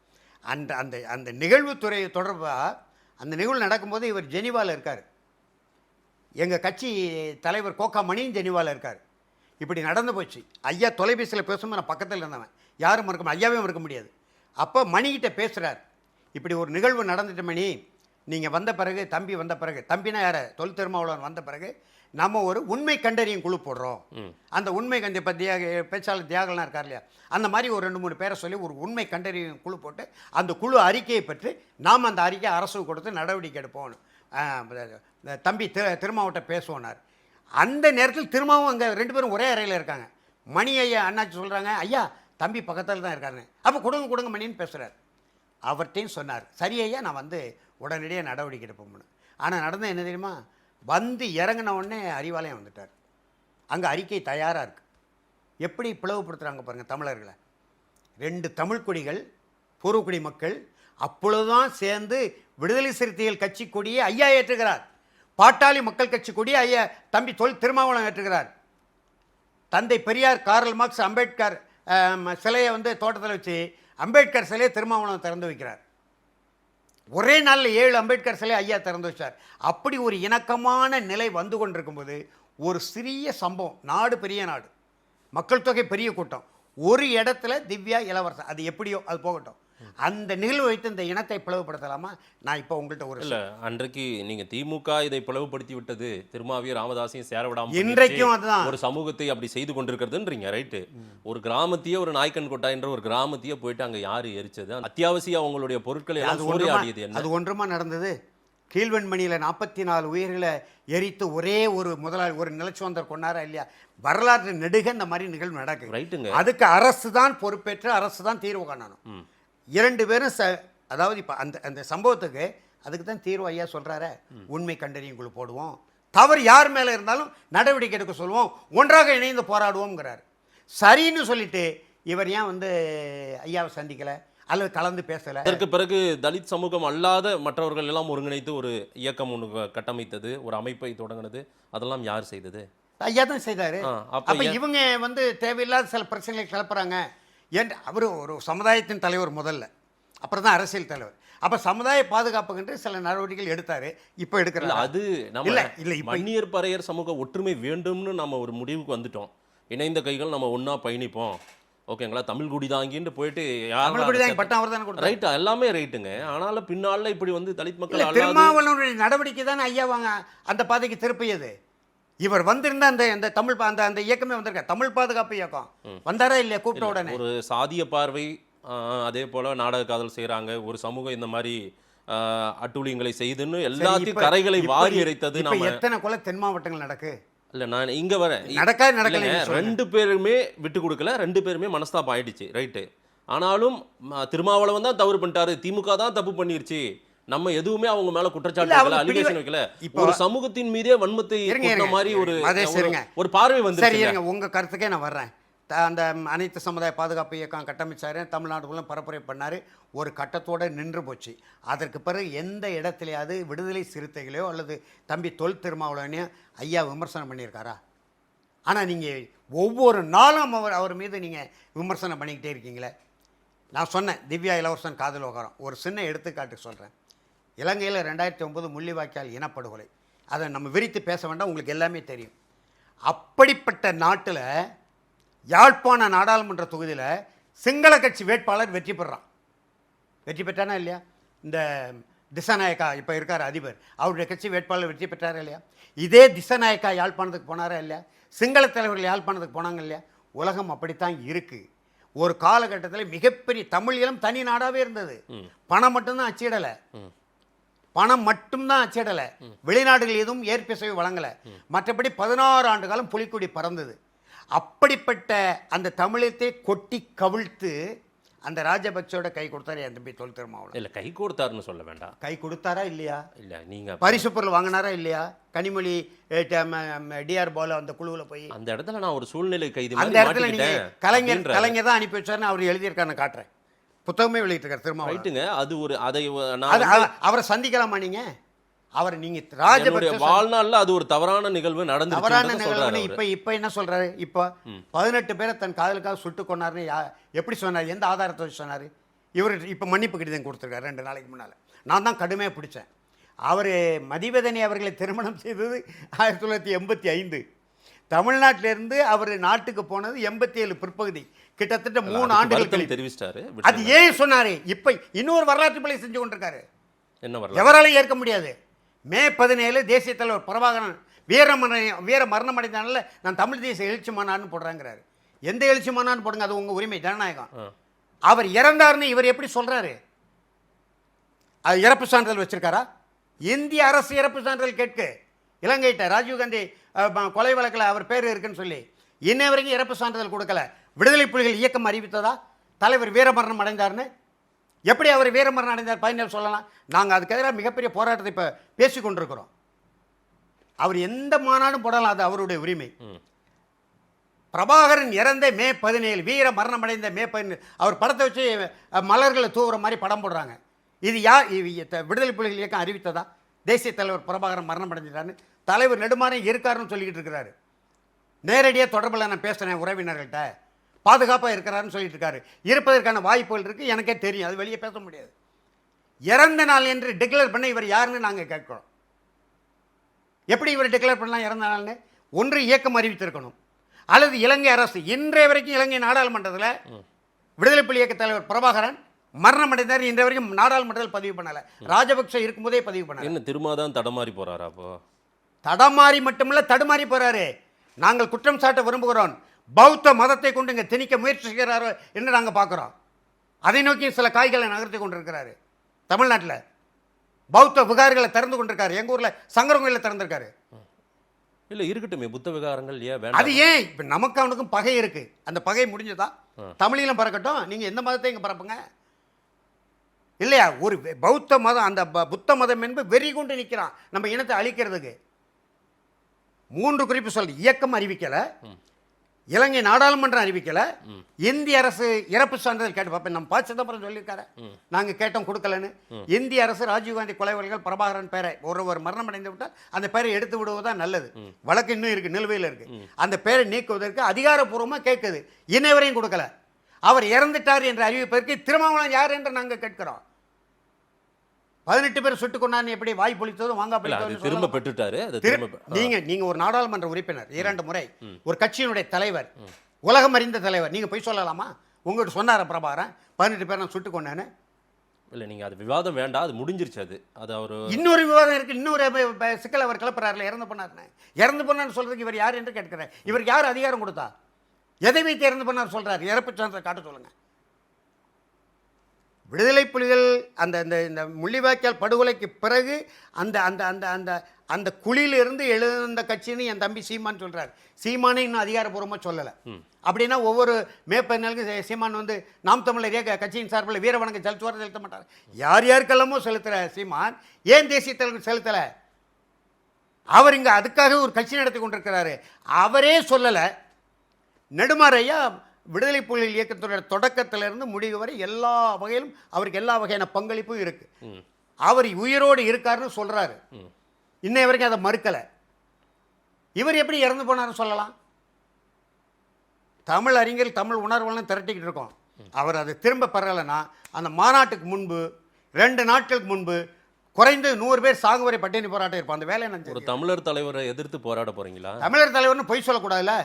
அந்த அந்த அந்த நிகழ்வு துறை தொடர்பாக அந்த நிகழ்வு நடக்கும்போது இவர் ஜெனிவாவில் இருக்கார். எங்கள் கட்சி தலைவர் கோக்கா மணியும் ஜெனிவாவில் இருக்கார். இப்படி நடந்து போச்சு. ஐயா தொலைபேசியில் பேசும்போது நான் பக்கத்தில் இருந்தவன், யாரும் மறுக்க, ஐயாவே மறுக்க முடியாது. அப்போ மணிக்கிட்ட பேசுகிறார், இப்படி ஒரு நிகழ்வு நடந்துட்டு மணி, நீங்கள் வந்த பிறகு, தம்பி வந்த பிறகு, தம்பினா யார், தொல் திருமாவளவன் வந்த பிறகு நம்ம ஒரு உண்மை கண்டறியும் குழு போடுறோம். அந்த உண்மை கண்டி இப்போ பேச்சாளர் தியாகலாம் இருக்கார் இல்லையா, அந்த மாதிரி ஒரு 2-3 பேரை சொல்லி ஒரு உண்மை கண்டறியும் குழு போட்டு அந்த குழு அறிக்கையை பெற்று நாம் அந்த அறிக்கையை அரசுக்கு கொடுத்து நடவடிக்கை எடுப்போம். தம்பி திருமாவட்ட பேசுவோனார். அந்த நேரத்தில் திரும்பவும் அங்கே 2 பேரும் ஒரே அறையில் இருக்காங்க. மணி ஐயா அண்ணாச்சி சொல்கிறாங்க, ஐயா தம்பி பக்கத்தில் தான் இருக்காருன்னு. அப்போ கொடுங்க மணின்னு பேசுகிறார். அவர்கிட்டையும் சொன்னார், சரி ஐயா நான் வந்து உடனடியாக நடவடிக்கை எடுப்போம்னு. ஆனால் நடந்த என்ன தெரியுமா, வந்து இறங்கின உடனே அறிவாலயம் வந்துட்டார். அங்கே அறிக்கை தயாராக இருக்குது. எப்படி பிளவுபடுத்துகிறாங்க பாருங்கள் தமிழர்களை. 2 தமிழ் குடிகள், பூர்வக்குடி மக்கள் அப்பொழுதுதான் சேர்ந்து விடுதலை சிறுத்தைகள் கட்சி கொடியை ஐயா ஏற்றுகிறார். பாட்டாளி மக்கள் கட்சி கொடியை ஐயா தம்பி திருமாவளவன் ஏற்றுகிறார். தந்தை பெரியார், கார்ல் மார்க்ஸ், அம்பேத்கர் சிலையை வந்து தோட்டத்தில் வச்சு அம்பேத்கர் சிலையை திருமாவளவன் திறந்து வைக்கிறார். ஒரே நாளில் 7 அம்பேத்கர் சிலை ஐயா திறந்து வச்சார். அப்படி ஒரு இணக்கமான நிலை வந்து கொண்டிருக்கும்போது ஒரு சிறிய சம்பவம், நாடு பெரிய நாடு, மக்கள் தொகை பெரிய கூட்டம், ஒரு இடத்துல திவ்யா இளவரசன், அது எப்படியோ அது போகட்டும், அந்த நிகழ்வு வைத்து இந்த இனத்தை பிளவுபடுத்தலாமா? நான் இப்போ உங்கள்கிட்ட ஒரு இல்ல, அன்றைக்கு நீங்க திமுக இதை பிளவுபடுத்தி விட்டது, திருமாவிய ராமதாசையும் சேர விடாம இன்றைக்கும் அதுதான் ஒரு சமூகத்தை அப்படி செய்து கொண்டிருக்கிறதுன்றீங்க, ரைட்டு. ஒரு கிராமத்தையே, ஒரு நாய்க்கன் கொட்டா என்ற ஒரு கிராமத்தையே போயிட்டு அங்க யாரு எரிச்சது? அத்தியாவசிய அவங்களுடைய பொருட்களை எல்லாம் சூறையாடியது என்ன? அது ஒன்றுமா நடந்தது? கீழ்வெண்மணியில் 44 உயிர்களை எரித்து ஒரே ஒரு முதலாளி, ஒரு நிலச்சுவந்தர் கொண்டாரா இல்லையா? வரலாற்று நெடுக இந்த மாதிரி நிகழ்வு நடக்குது. ரைட்டுங்க. அதுக்கு அரசு தான் பொறுப்பேற்று அரசு தான் தீர்வு காணணும். 2 பேரும் அதாவது இப்போ அந்த சம்பவத்துக்கு அதுக்கு தான் தீர்வு ஐயா சொல்கிறாரு. உண்மை கண்டறியும் குழு போடுவோம், தவறு யார் மேலே இருந்தாலும் நடவடிக்கை எடுக்க சொல்லுவோம், ஒன்றாக இணைந்து போராடுவோம்ங்கிறார். சரின்னு சொல்லிட்டு இவர் ஏன் வந்து ஐயாவை சந்திக்கலை அல்லது கலந்து பேசலை? அதற்கு பிறகு தலித் சமூகம் அல்லாத மற்றவர்கள் எல்லாம் ஒருங்கிணைத்து ஒரு இயக்கம் ஒன்று கட்டமைத்தது, ஒரு அமைப்பை தொடங்கினது, அதெல்லாம் யார் செய்தது? ஐயா தான் செய்தார். அப்போ இவங்க வந்து தேவையில்லாத சில பிரச்சனைகளை கிளப்புறாங்க. ஏன் அவர் ஒரு சமுதாயத்தின் தலைவர் முதல்ல, அப்புறம் தான் அரசியல் தலைவர். அப்போ சமுதாய பாதுகாப்புக்கு சில நடவடிக்கைகள் எடுத்தார். இப்போ எடுக்கிறாங்க. அது இல்லை, மன்னியர் பறையர் சமூக ஒற்றுமை வேண்டும்னு நம்ம ஒரு முடிவுக்கு வந்துட்டோம். இணைந்த கைகள் நம்ம ஒன்றா பயணிப்போம், ஓகேங்களா? தமிழ் குடி தாங்கின்னு போயிட்டு பட்டம் அவர் தானே ரைட், எல்லாமே ரைட்டுங்க. ஆனாலும் பின்னால இப்படி வந்து தலித் மக்கள் திருமாவளவனுடைய நடவடிக்கை தானே ஐயா வாங்க அந்த பாதைக்கு திருப்பியது. இவர் வந்திருந்த அந்த தமிழ் அந்த இயக்கமே வந்திருக்க தமிழ் பாதுகாப்பு இயக்கம் வந்தாரா இல்லையா? கூப்பிட்ட உடனே ஒரு சாதிய பார்வை, அதே போல நாடக காதல் செய்யறாங்க, ஒரு சமூகம் இந்த மாதிரி அட்டூழியங்களை செய்துன்னு எல்லாத்தையும் கரைகளை வாரி இறைத்தது. நம்ம எத்தனை கொலை தென் மாவட்டங்கள் நடக்கு? இல்ல, நான் இங்க வரேன், நடக்கல. 2 பேருமே விட்டு கொடுக்கல, 2 பேருமே மனஸ்தாபம் ஆயிடுச்சு, ரைட்டு. ஆனாலும் திருமாவளவன் தான் தவறு பண்ணிட்டாரு, திமுக தான் தப்பு பண்ணிருச்சு, நம்ம எதுவுமே அவங்க மேல குற்றச்சாட்டு அலிகேஷன் வைக்கல. ஒரு சமூகத்தின் மீதே வன்மத்தை மாதிரி ஒரு பார்வை வந்து. சரி, உங்க கருத்துக்கே நான் வர்றேன். அந்த அனைத்து சமுதாய பாதுகாப்பு இயக்கம் கட்டமைச்சாரு, தமிழ்நாடுக்குள்ள பரப்புரை பண்ணாரு, ஒரு கட்டத்தோடு நின்று போச்சு. அதற்கு பிறகு எந்த இடத்துலையாவது விடுதலை சிறுத்தைகளையோ அல்லது தம்பி திருமாவளவனையோ ஐயா விமர்சனம் பண்ணியிருக்காரா? ஆனால் நீங்கள் ஒவ்வொரு நாளும் அவர் மீது நீங்கள் விமர்சனம் பண்ணிக்கிட்டே இருக்கீங்களே. நான் சொன்னேன், திவ்யா இளவரசன் காதல் விவகாரம் ஒரு சின்ன எடுத்துக்காட்டு சொல்கிறேன். இலங்கையில் 2009 முள்ளிவாய்க்கால் இனப்படுகொலை, அதை நம்ம விரித்து பேச வேண்டாம், உங்களுக்கு எல்லாமே தெரியும். அப்படிப்பட்ட நாட்டில் யாழ்ப்பாண நாடாளுமன்ற தொகுதியில் சிங்கள கட்சி வேட்பாளர் வெற்றி பெறான். வெற்றி பெற்றானா இல்லையா? இந்த திசாநாயக்கா இப்போ இருக்கார் அதிபர், அவருடைய கட்சி வேட்பாளர் வெற்றி பெற்றாரா இல்லையா? இதே திசாநாயக்கா யாழ்ப்பாணத்துக்கு போனாரா இல்லையா? சிங்கள தலைவர்கள் யாழ்ப்பாணத்துக்கு போனாங்க இல்லையா? உலகம் அப்படித்தான் இருக்குது. ஒரு காலகட்டத்தில் மிகப்பெரிய தமிழ் இனம் தனி நாடாகவே இருந்தது. பணம் மட்டும்தான் அச்சிடலை, பணம் மட்டும்தான் அச்சிடலை, வெளிநாடுகள் எதுவும் ஏற்பிசைவு வழங்கலை. மற்றபடி 16 ஆண்டு காலம் புலிக்குடி பறந்தது. அப்படிப்பட்ட அந்த தமிழத்தை கொட்டி கவிழ்த்து அந்த ராஜபக்சோட கை கொடுத்தாரு என் தம்பி திருமாவளவன். இல்லை, கை கொடுத்தாருன்னு சொல்ல வேண்டாம், கை கொடுத்தாரா இல்லையா? இல்லை, நீங்கள் பரிசு பொருள் வாங்கினாரா இல்லையா? கனிமொழி டிஆர் பாலு அந்த குழுவில் போய் அந்த இடத்துல நான் ஒரு சூழ்நிலை கைது, அந்த இடத்துல நீங்கள் கலைஞர் தான் அனுப்பி வச்சாருன்னு அவர் எழுதியிருக்காரு, காட்டுறேன், புத்தகமே வெளியிட்டிருக்காரு திருமாவளவன். ரைட்டுங்க. அது ஒரு அதை அவரை சந்திக்கலாமா நீங்கள்? அவர் நீங்கள் ராஜபக்ச வாழ்நாளில் அது ஒரு தவறான நிகழ்வு நடந்து, தவறான நிகழ்வு. இப்போ என்ன சொல்கிறாரு? இப்போ 18 பேரை தன் காதலுக்காக சுட்டு கொண்டாருன்னு எப்படி சொன்னார்? எந்த ஆதாரத்தை வச்சு சொன்னார்? இவர் இப்போ மன்னிப்பு கடிதம் கொடுத்துருக்காரு 2 நாளைக்கு முன்னால். நான் தான் கடுமையாக பிடிச்சேன். அவர் மதிவதனி அவர்களை திருமணம் செய்தது 1985. தமிழ்நாட்டிலிருந்து அவர் நாட்டுக்கு போனது 87 பிற்பகுதி, கிட்டத்தட்ட 3 ஆண்டுகள் தெரிவிச்சிட்டாரு. அது ஏன் சொன்னார்? இப்போ இன்னொரு வரலாற்று பிழை செஞ்சு கொண்டிருக்காரு. என்ன வரலாறு? எவராலையும் ஏற்க முடியாது. மே 17 தேசிய தலைவர் பிரபாகரன் வீர மரணம் அடைந்தால நான் தமிழ் தேசிய எழுச்சி மாநாடுன்னு போடுறாங்கிறாரு. எந்த எழுச்சி மாநாடு போடுங்க, அது உங்கள் உரிமை, ஜனநாயகம். அவர் இறந்தார்னு இவர் எப்படி சொல்கிறாரு? அது இறப்பு சான்றிதழ் வச்சிருக்காரா? இந்திய அரசு இறப்பு சான்றிதழ் கேட்க இலங்கைட்ட ராஜீவ்காந்தி கொலை வழக்கில் அவர் பேர் இருக்குன்னு சொல்லி இன்னை வரைக்கும் இறப்பு சான்றிதழ் கொடுக்கல. விடுதலை புலிகள் இயக்கம் அறிவித்ததா தலைவர் வீரமரணம் அடைந்தார்னு? எப்படி அவர் வீரமரணம் அடைந்தார் பயனில் சொல்லலாம்? நாங்கள் அதுக்கு எதிராக மிகப்பெரிய போராட்டத்தை இப்போ பேசி கொண்டிருக்கிறோம். அவர் எந்த மாநாடும் போடலாம், அது அவருடைய உரிமை. பிரபாகரன் இறந்த மே 17 வீர மரணம் அடைந்த மே 17 அவர் படத்தை வச்சு மலர்களை தூவுற மாதிரி படம் போடுறாங்க. இது யார்? விடுதலை புலிகள் இயக்கம் அறிவித்ததா தேசிய தலைவர் பிரபாகரன் மரணம் அடைஞ்சிட்டான்னு? தலைவர் நெடுமாறன் இருக்காருன்னு சொல்லிக்கிட்டு இருக்கிறாரு. நேரடியாக தொடர்பில் நான் பேசுகிறேன் உறவினர்கள்ட்ட, பாதுகாப்பாக இருக்கிறாருன்னு சொல்லிட்டு இருக்காரு. இருப்பதற்கான வாய்ப்புகள் இருக்குது, எனக்கே தெரியும், அது வெளியே பேச முடியாது. இறந்த நாள் என்று டிக்ளேர் பண்ண இவர் யாருன்னு நாங்கள் கேட்குறோம். எப்படி இவர் டிக்ளேர் பண்ணலாம் இறந்த நாள்னு? ஒன்று இயக்கம் அறிவித்திருக்கணும், அல்லது இலங்கை அரசு. இன்றைய வரைக்கும் இலங்கை நாடாளுமன்றத்தில் விடுதலை புலி இயக்க தலைவர் பிரபாகரன் மரணம் அடைந்தார், இன்றைய வரைக்கும் நாடாளுமன்றத்தில் பதிவு பண்ணலை. ராஜபக்ச இருக்கும்போதே பதிவு பண்ணல. என்ன திரும்ப தான் தடமாறி போறாரா? அப்போ தடமாறி மட்டுமில்ல, தடுமாறி போறாரு. நாங்கள் குற்றம் சாட்ட விரும்புகிறோம். பௌத்த மதத்தை கொண்டு இங்கே திணிக்க முயற்சி செய்கிறாரோ என்று நாங்கள் பார்க்குறோம். அதை நோக்கி சில காய்களை நகர்த்தி கொண்டிருக்கிறாரு. தமிழ்நாட்டில் பௌத்த விகாரங்களை திறந்து கொண்டிருக்காரு. எங்கள் ஊரில் சங்கரங்கோயிலில் திறந்திருக்காரு. இல்லை இருக்கட்டுமே, புத்த விகாரங்கள் ஏன் வேண்டாம்? அது ஏன்? இப்போ நமக்கு அவனுக்கும் பகை இருக்கு. அந்த பகை முடிஞ்சதா? தமிழிலும் பறக்கட்டும், நீங்கள் எந்த மதத்தை இங்கே பரப்புங்க இல்லையா? ஒரு பௌத்த மதம், அந்த புத்த மதம் என்பது வெறி கொண்டு நிற்கிறான் நம்ம இனத்தை அழிக்கிறதுக்கு. 3 குறிப்பு சொல்லு. இயக்கம் அறிவிக்கலை, இலங்கை நாடாளுமன்றம் அறிவிக்கலை, இந்திய அரசு இறப்பு சான்றிதழ் கேட்டு பார்ப்பேன். நம்ம ப. சிதம்பரம் சொல்லியிருக்காரு, நாங்கள் கேட்டோம் கொடுக்கலன்னு. இந்திய அரசு ராஜீவ்காந்தி கொலைவர்கள் பிரபாகரன் பேரை ஒருவர் மரணம் அடைந்து விட்டால் அந்த பேரை எடுத்து விடுவதுதான் நல்லது. வழக்கு இன்னும் இருக்குது, நிலுவையில் இருக்குது. அந்த பேரை நீக்குவதற்கு அதிகாரப்பூர்வமாக கேட்குது, இன்னை வரையும் கொடுக்கல. அவர் இறந்துட்டார் என்று அறிவிப்பதற்கு திருமாவளவன் யார் என்று நாங்கள் கேட்கிறோம். 18 பேர் சுட்டுக் கொண்டான்னு எப்படி வாய் பொழித்ததும் வாங்கா பொழித்ததும் திரும்ப பெற்றுட்டாரு. நீங்க ஒரு நாடாளுமன்ற உறுப்பினர், 2 முறை ஒரு கட்சியினுடைய தலைவர், உலகம் அறிந்த தலைவர், நீங்க போய் சொல்லலாமா? உங்கள்கிட்ட சொன்னார பிரபாகரன் 18 பேர் நான் சுட்டுக் கொண்டான்னு? இல்லை, நீங்கள் அது விவாதம் வேண்டாம், அது முடிஞ்சிருச்சு. அது அவர் இன்னொரு விவாதம் இருக்கு, இன்னொரு சிக்கல் அவர் கிளப்புறாருல. இறந்து போனார்னு சொல்றதுக்கு இவர் யார் என்று கேட்கிறார். இவருக்கு யார் அதிகாரம் கொடுத்தா? எதை வைத்து இறந்து போனார் சொல்றாரு? இறப்பு சான்றிதழ் காட்ட சொல்லுங்க. விடுதலை புலிகள் அந்த இந்த முள்ளிவாய்க்கால் படுகொலைக்கு பிறகு அந்த அந்த அந்த அந்த அந்த குழியிலிருந்து எழுந்த கட்சின்னு என் தம்பி சீமான் சொல்கிறார். சீமானே இன்னும் அதிகாரப்பூர்வமாக சொல்லலை. அப்படின்னா ஒவ்வொரு மே 17 சீமான் வந்து நாம் தமிழர் இயக்க கட்சியின் சார்பில் வீர வணக்கம் செலுத்துவார், செலுத்த மாட்டார். யார் யாருக்கெல்லாமோ செலுத்துகிற சீமான் ஏன் தேசிய தலைவர் செலுத்தலை? அவர் இங்கே அதுக்காக ஒரு கட்சி நடத்தி கொண்டிருக்கிறாரு. அவரே சொல்லலை. நெடுமாறையா விடுதலை புலிகள் இயக்கத்துடைய தொடக்கத்திலிருந்து முடிவு வரை எல்லா வகையிலும் அவருக்கு எல்லா வகையான பங்களிப்பும் இருக்கு. அவர் உயிரோடு இருக்காருன்னு சொல்றாரு. இன்னை வரைக்கும் அதை மறுக்கலை. இவர் எப்படி இறந்து போனார்னு சொல்லலாம்? தமிழ் அறிஞர், தமிழ் உணர்வுகளும் திரட்டிக்கிட்டு இருக்கோம். அவர் அதை திரும்ப பெறலைன்னா அந்த மாநாட்டுக்கு முன்பு 2 நாட்களுக்கு முன்பு குறைந்து 100 பேர் சாகுவரை பட்டினி போராட்டம் இருப்பான். அந்த வேலையை நான் ஒரு தமிழர் தலைவரை எதிர்த்து போராட போறீங்களா? தமிழர் தலைவர்னு பொய் சொல்லக்கூடாதுல்ல.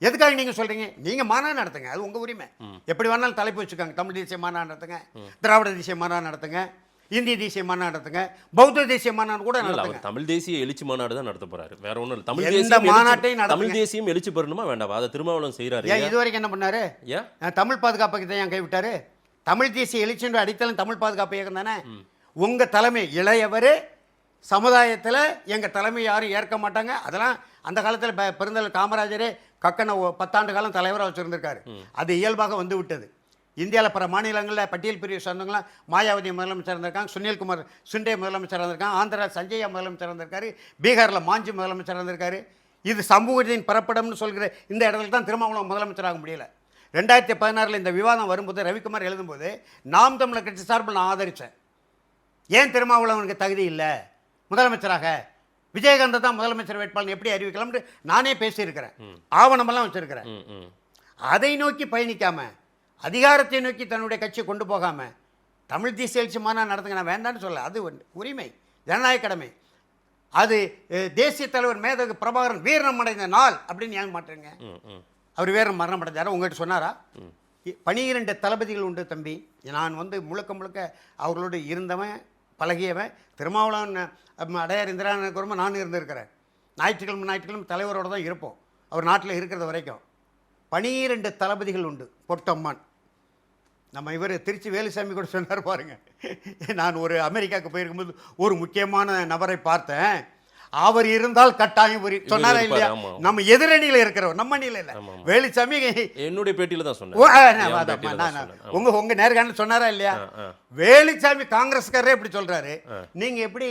எதுக்காக நீங்கள் சொல்கிறீங்க? நீங்கள் மாநாடு நடத்துங்க, அது உங்கள் உரிமை. எப்படி வேணாலும் தலைப்பு வச்சுக்காங்க. தமிழ் தேசிய மாநாடு நடத்துங்க, திராவிட தேசிய மாநாடு நடத்துங்க, இந்திய தேசிய மாநாடு நடத்துங்க, பௌத்த தேசிய மாநாடு கூட நடத்துங்க. தமிழ் தேசிய எழுச்சி மாநாடு தான் நடத்த போறாரு, வேற ஒன்றும் இல்லை. தமிழ் தேசியம் எழுச்சி பெறணுமா வேண்டாம்? அதை திருமாவளவன் செய்கிறாரு. ஏன் இதுவரைக்கும் என்ன பண்ணாரு? தமிழ் பாதுகாப்புக்கு தான் ஏன் கைவிட்டாரு? தமிழ் தேசிய எழுச்சின்ற அடித்தளம் தமிழ் பாதுகாப்பு இயக்கம் தானே. உங்கள் தலைமை இளையவர் சமுதாயத்தில் எங்கள் தலைமை யாரும் ஏற்க மாட்டாங்க. அதெல்லாம் அந்த காலத்தில் பெருந்தலைவர் காமராஜரே கக்கனை 10 ஆண்டு காலம் தலைவராக வச்சுருந்துருக்காரு. அது இயல்பாக வந்து விட்டது. இந்தியாவில் பிற மாநிலங்களில் பட்டியல் பிரிவு சார்ந்தவங்களாம் மாயாவதி முதலமைச்சர் இருந்திருக்காங்க, சுனில்குமார் சுண்டே முதலமைச்சர் இருந்திருக்காங்க, ஆந்திரா சஞ்சயா முதலமைச்சர் இருந்திருக்காரு, பீகாரில் மாஞ்சி முதலமைச்சர் இருந்திருக்காரு. இது சமூகத்தின் பிறப்பிடம்னு சொல்கிற இந்த இடத்துல தான் திருமாவளவன் முதலமைச்சராக முடியல. 2016 இந்த விவாதம் வரும்போது ரவிக்குமார் எழுதும்போது நாம் தமிழர் கட்சி சார்பில் நான் ஆதரித்தேன். ஏன் திருமாவளவனுக்கு தகுதி இல்லை முதலமைச்சராக? விஜயகாந்த் தான் முதலமைச்சர் வேட்பாளர் எப்படி அறிவிக்கலாம்னு நானே பேசியிருக்கிறேன், ஆவணமெல்லாம் வச்சிருக்கிறேன். அதை நோக்கி பயணிக்காம, அதிகாரத்தை நோக்கி தன்னுடைய கட்சியை கொண்டு போகாம தமிழ் தேசிய எழுச்சி மாநாடு நடத்துங்க, நான் வேண்டான்னு சொல்ல. அது உரிமை, ஜனநாயக கடமை. அது தேசிய தலைவர் மேதகு பிரபாகரன் வீரம் அடைந்த நாள் அப்படின்னு ஏன் மாட்டேங்க? அவர் வீரம் மரணம் அடைஞ்சாரா? உங்கள்கிட்ட சொன்னாரா? 12 தளபதிகள் உண்டு தம்பி. நான் வந்து முழுக்க முழுக்க அவர்களோடு இருந்தவன், பழகியவன். திருமாவளவன் அடையார் இந்திராவுக்கு ரொம்ப நான் இருந்திருக்கிறேன். ஞாயிற்றுக்கிழமை தலைவரோடு தான் இருப்போம், அவர் நாட்டில் இருக்கிறது வரைக்கும். 12 தளபதிகள் உண்டு. பொட்டம்மான் நம்ம இவர் திருச்சி வேலுசாமி கூட சொன்னார் பாருங்க. நான் ஒரு அமெரிக்காவுக்கு போயிருக்கும்போது ஒரு முக்கியமான நபரை பார்த்தேன். அவர் இருந்தால் கட்டாயம் சொன்னாரா இருப்பாரு, இல்லையா? ஆமா. நம்ம எதிரணியில இருக்கிறவர், நம்ம அணியில இல்ல. வேலுச்சாமி என்னுடைய பேட்டியில தான் ஓ, சொன்னேன். நான் என் பேட்டியில தான் சொன்னேன். ஆமா. உங்க நேர்காணல் சொன்னாரா இல்லையா? ஆ. வேலுச்சாமி காங்கிரஸ்காரரே இப்படி சொல்றாரு, நீங்க எப்படி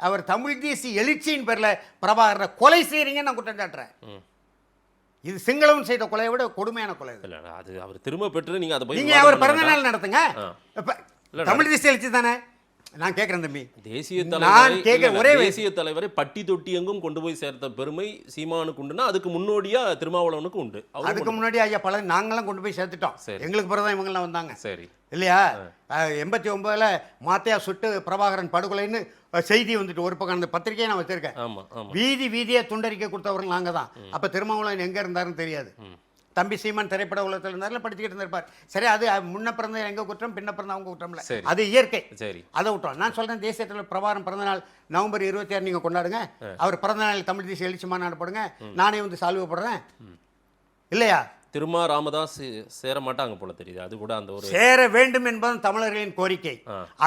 அவர் தமிழ் தேசிய எழுச்சியின் பேர்ல பிரபாகரனை கொலை செய்றீங்கன்னு நான் குற்றம் சாட்டுறேன். இது சிங்களவன் செய்த கொலையை விட கொடுமையான கொலை இது. இல்ல அது அவர் திரும்ப பெற்று நீங்க அதை போய் நீங்க விவாதம் அவர் பண்ண பிறந்த வேண்டாம். நாள் நடத்துங்க. இப்ப இல்ல, தமிழ் தேசிய எழுச்சி தானே நான் கேட்கிறேன் தம்பி. தேசிய நான் தலைவரை கேட்கிற இல்ல, ஒரே தேசிய தலைவரை பட்டி தொட்டி எங்கும் கொண்டு போய் சேர்த்த பெருமை சீமானுக்கு உண்டுன்னா அதுக்கு முன்னோடியா திருமாவளவனுக்கு உண்டு. அவரும் அதுக்கு உண்டு. முன்னாடி ஐயா பல நாங்களாம் கொண்டு போய் சேர்த்துட்டோம். சரி. எங்களுக்கு பிறகுதான் இவங்கெல்லாம் வந்தாங்க சரி. இல்லையா? 89ல் மாத்தையா சுட்டு பிரபாகரன் படுகொலைன்னு செய்தி வந்துட்டு ஒரு பக்கம் அந்த பத்திரிகையை நான் வச்சிருக்கேன். ஆமா ஆமா. வீதி வீதியாக துண்டறிக்கை கொடுத்தவர்கள் நாங்கள் தான். அப்போ திருமாவளவன் எங்கே இருந்தாருன்னு தெரியாது. தம்பி சீமான் திரைப்பட உலகத்தில் இருந்தாருல, படிச்சுக்கிட்டு இருந்திருப்பார். சரி, அது முன்ன பிறந்த எங்கள் குற்றம், பின்ன பிறந்த அவங்க குற்றம் இல்லை, சரி. அது இயற்கை. சரி. அதை விட்டோம். நான் சொல்கிறேன், தேசிய தலைவர் பிரபாகரன் பிறந்த நாள் நவம்பர் 26 நீங்கள் கொண்டாடுங்க. அவர் பிறந்த நாள் தமிழ் தேசிய எழுச்சி மாநாடு போடுங்க. நானே வந்து சால்வை போடுறேன் இல்லையா? திருமா ராமதாஸ் சேர மாட்டாங்க போல தெரியுது. அது கூட அந்த ஒரு சேர வேண்டும் என்பதும் தமிழர்களின் கோரிக்கை.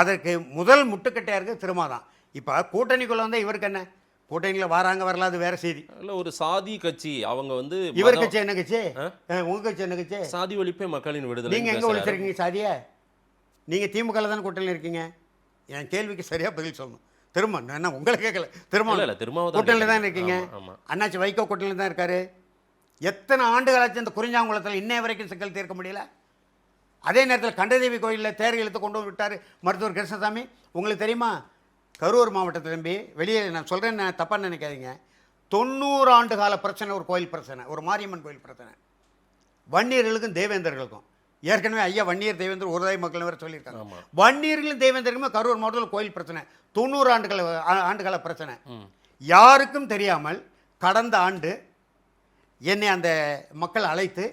அதற்கு முதல் முட்டுக்கட்டையாக இருக்குது திருமா தான். இப்போ கூட்டணிக்குள்ள வந்தால் இவருக்கு என்ன? கூட்டணியில் வராங்க வரல, அது வேற செய்தி. இல்ல ஒரு சாதி கட்சி அவங்க வந்து இவர் கட்சி என்ன கட்சி? உங்க கட்சி என்ன கட்சி? சாதி ஒழிப்பே மக்களின் விடுதலை. நீங்க எங்க ஒழிச்சிருக்கீங்க சாதிய? நீங்க திமுக தானே கூட்டணியில் இருக்கீங்க. என் கேள்விக்கு சரியா பதில் சொல்லணும். திரும்ப என்ன உங்களை கேட்கல. திரும்ப கூட்டணியில் தான் இருக்கீங்க. அண்ணாச்சி வைகோ கூட்டணியில் தான் இருக்காரு. எத்தனை ஆண்டுகளாச்சு இந்த குறிஞ்சாங்குளத்தில் இன்னைய வரைக்கும் சிக்கல் தீர்க்க முடியல. அதே நேரத்தில் கண்டதேவி கோயிலில் தேர் இழுத்து கொண்டு விட்டார் மருத்துவர் கிருஷ்ணசாமி. உங்களுக்கு தெரியுமா? கரூர் மாவட்டத்தில் நம்பி வெளியே நான் சொல்கிறேன், நான் தப்பாக நினைக்காதீங்க. 90 ஆண்டு கால பிரச்சனை, ஒரு கோயில் பிரச்சனை, ஒரு மாரியம்மன் கோயில் பிரச்சனை. வன்னியர்களுக்கும் தேவேந்தர்களுக்கும் ஏற்கனவே ஐயா வன்னியர் தேவேந்தர் ஒருதாய் மக்கள் வேறு சொல்லியிருக்காங்க. வன்னியர்களும் தேவேந்தருக்குமே கரூர் மாவட்டத்தில் கோயில் பிரச்சனை 90 ஆண்டுகால பிரச்சனை. யாருக்கும் தெரியாமல் கடந்த ஆண்டு என்னை அந்த மக்கள் அழைத்து,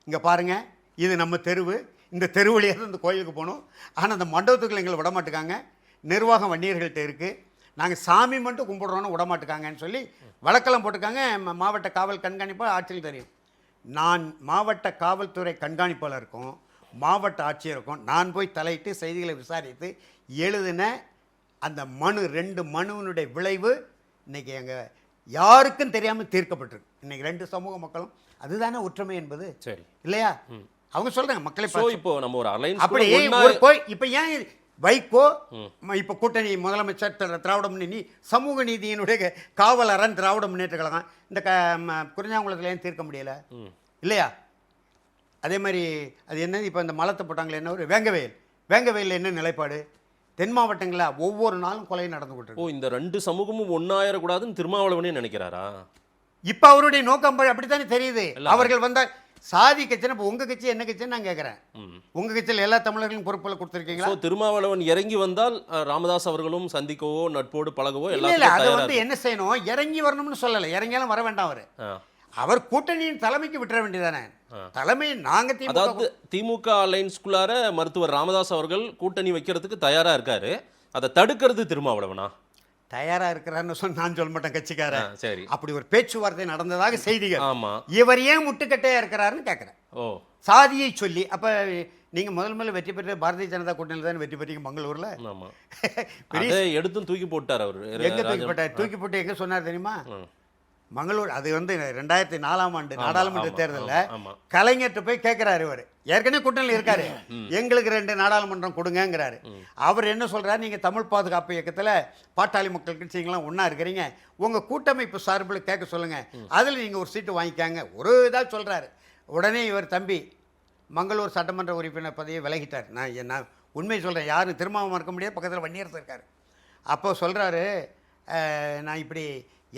இங்கே பாருங்கள், இது நம்ம தெருவு, இந்த தெரு வழியாக இந்த கோயிலுக்கு போகணும், ஆனால் அந்த மண்டபத்துக்குள்ள எங்களை விடமாட்டுக்காங்க, நிர்வாகம் வன்னியர்கள்ட்ட இருக்குது, நாங்கள் சாமி மட்டும் கும்பிடுறோன்னு விடமாட்டுக்காங்கன்னு சொல்லி வழக்கெல்லாம் போட்டிருக்காங்க. மாவட்ட காவல் கண்காணிப்பாளர் ஆட்சியில் தெரியும். நான் மாவட்ட காவல்துறை கண்காணிப்பாளருக்கும் மாவட்ட ஆட்சியருக்கும் நான் போய் தலையிட்டு செய்திகளை விசாரித்து எழுதின அந்த மனு, 2 மனுவினுடைய விளைவு இன்றைக்கி எங்கள் யாருக்கும் தெரியாமல் தீர்க்கப்பட்டிருக்கு. இன்றைக்கி 2 சமூக மக்களும் அதுதானே ஒற்றுமை என்பது. சரி இல்லையா? அவங்க சொல்கிறாங்க மக்களை. இப்போ நம்ம ஒரு அலைன்ஸ் அப்படி இப்போ ஏன் வைகோ இப்போ கூட்டணி முதலமைச்சர் திராவிட முன்னணி சமூக நீதியினுடைய காவலரன் திராவிட முன்னேற்ற கழகம் இந்த குறிஞ்சாங்குளத்தில் ஏன் தீர்க்க முடியல? இல்லையா? அதே மாதிரி அது என்னது, இப்போ இந்த மலத்தை போட்டாங்களே, என்ன ஒரு வேங்கவயலில் என்ன நிலைப்பாடு? தென் மாவட்டங்களில் ஒவ்வொரு நாளும் கொலை நடந்துகிட்டு. இந்த 2 சமூகமும் ஒன்னாயிரக்கூடாதுன்னு திருமாவளவனே நினைக்கிறாரா? இப்போ அவருடைய நோக்கம் அப்படித்தானே தெரியுது. அவர்கள் வந்தால் சாதி கட்சினா இப்போ உங்க கட்சி என்ன கட்சின்னு நான் கேட்குறேன். உங்க கட்சியில் எல்லா தமிழர்களும் பொறுப்பில் கொடுத்துருக்கீங்களா? திருமாவளவன் இறங்கி வந்தால் ராமதாஸ் அவர்களும் சந்திக்கவோ நட்போடு பழகவோ இல்லை, அதை வந்து என்ன செய்யணும், இறங்கி வரணும்னு சொல்லலை. இறங்கியாலும் வர வேண்டாம். அவர் கூட்டணியின் தலைமைக்கு விட்டுற வேண்டியதானே. தலைமை நாங்கள் அதாவது திமுக அலைன்ஸ்குள்ளார மருத்துவர் ராமதாஸ் அவர்கள் கூட்டணி வைக்கிறதுக்கு தயாரா இருக்காரு. அதை தடுக்கிறது திருமாவளவனா? தயாரா இருக்கிறான்னு சொன்ன நான் சொல்ல மாட்டேன் கட்சிக்காரன். சரி, அப்படி ஒரு பேச்சுவார்த்தை நடந்ததாக செய்திகள். ஆமா, இவர் ஏன் முட்டுக்கட்டையா இருக்கிறாருன்னு கேட்கிறேன். சாதியை சொல்லி. அப்ப நீங்க முதல்ல வெற்றி பெற்ற பாரதிய ஜனதா கூட்டணியில் தான் வெற்றி பெற்றீங்க மங்களூர்ல. ஆமா, எடுத்தும் தூக்கி போட்டார் அவர். எங்க தூக்கி போட்டார்? தூக்கி போட்டு எங்க சொன்னார் தெரியுமா? மங்களூர். அது வந்து 2004ஆம் ஆண்டு நாடாளுமன்ற தேர்தலில் கலைஞர்கிட்ட போய் கேட்கிறாரு. இவர் ஏற்கனவே கூட்டணியில் இருக்காரு. எங்களுக்கு 2 நாடாளுமன்றம் கொடுங்கிறாரு. அவர் என்ன சொல்றாரு, நீங்க தமிழ் பாதுகாப்பு இயக்கத்தில் பாட்டாளி மக்கள் கட்சிங்களாம் ஒன்றா இருக்கிறீங்க, உங்க கூட்டமைப்பு சார்பில் கேட்க சொல்லுங்க, அதில் நீங்க ஒரு சீட்டு வாங்கிக்காங்க, ஒரு இதாக சொல்றாரு. உடனே இவர் தம்பி மங்களூர் சட்டமன்ற உறுப்பினர் பதவியை விலகிட்டார். நான் உண்மை சொல்கிறேன், யாரும் திருமாவளவன் இருக்க முடியாது, பக்கத்தில் வன்னியரசு இருக்கார். அப்போ சொல்கிறாரு, நான் இப்படி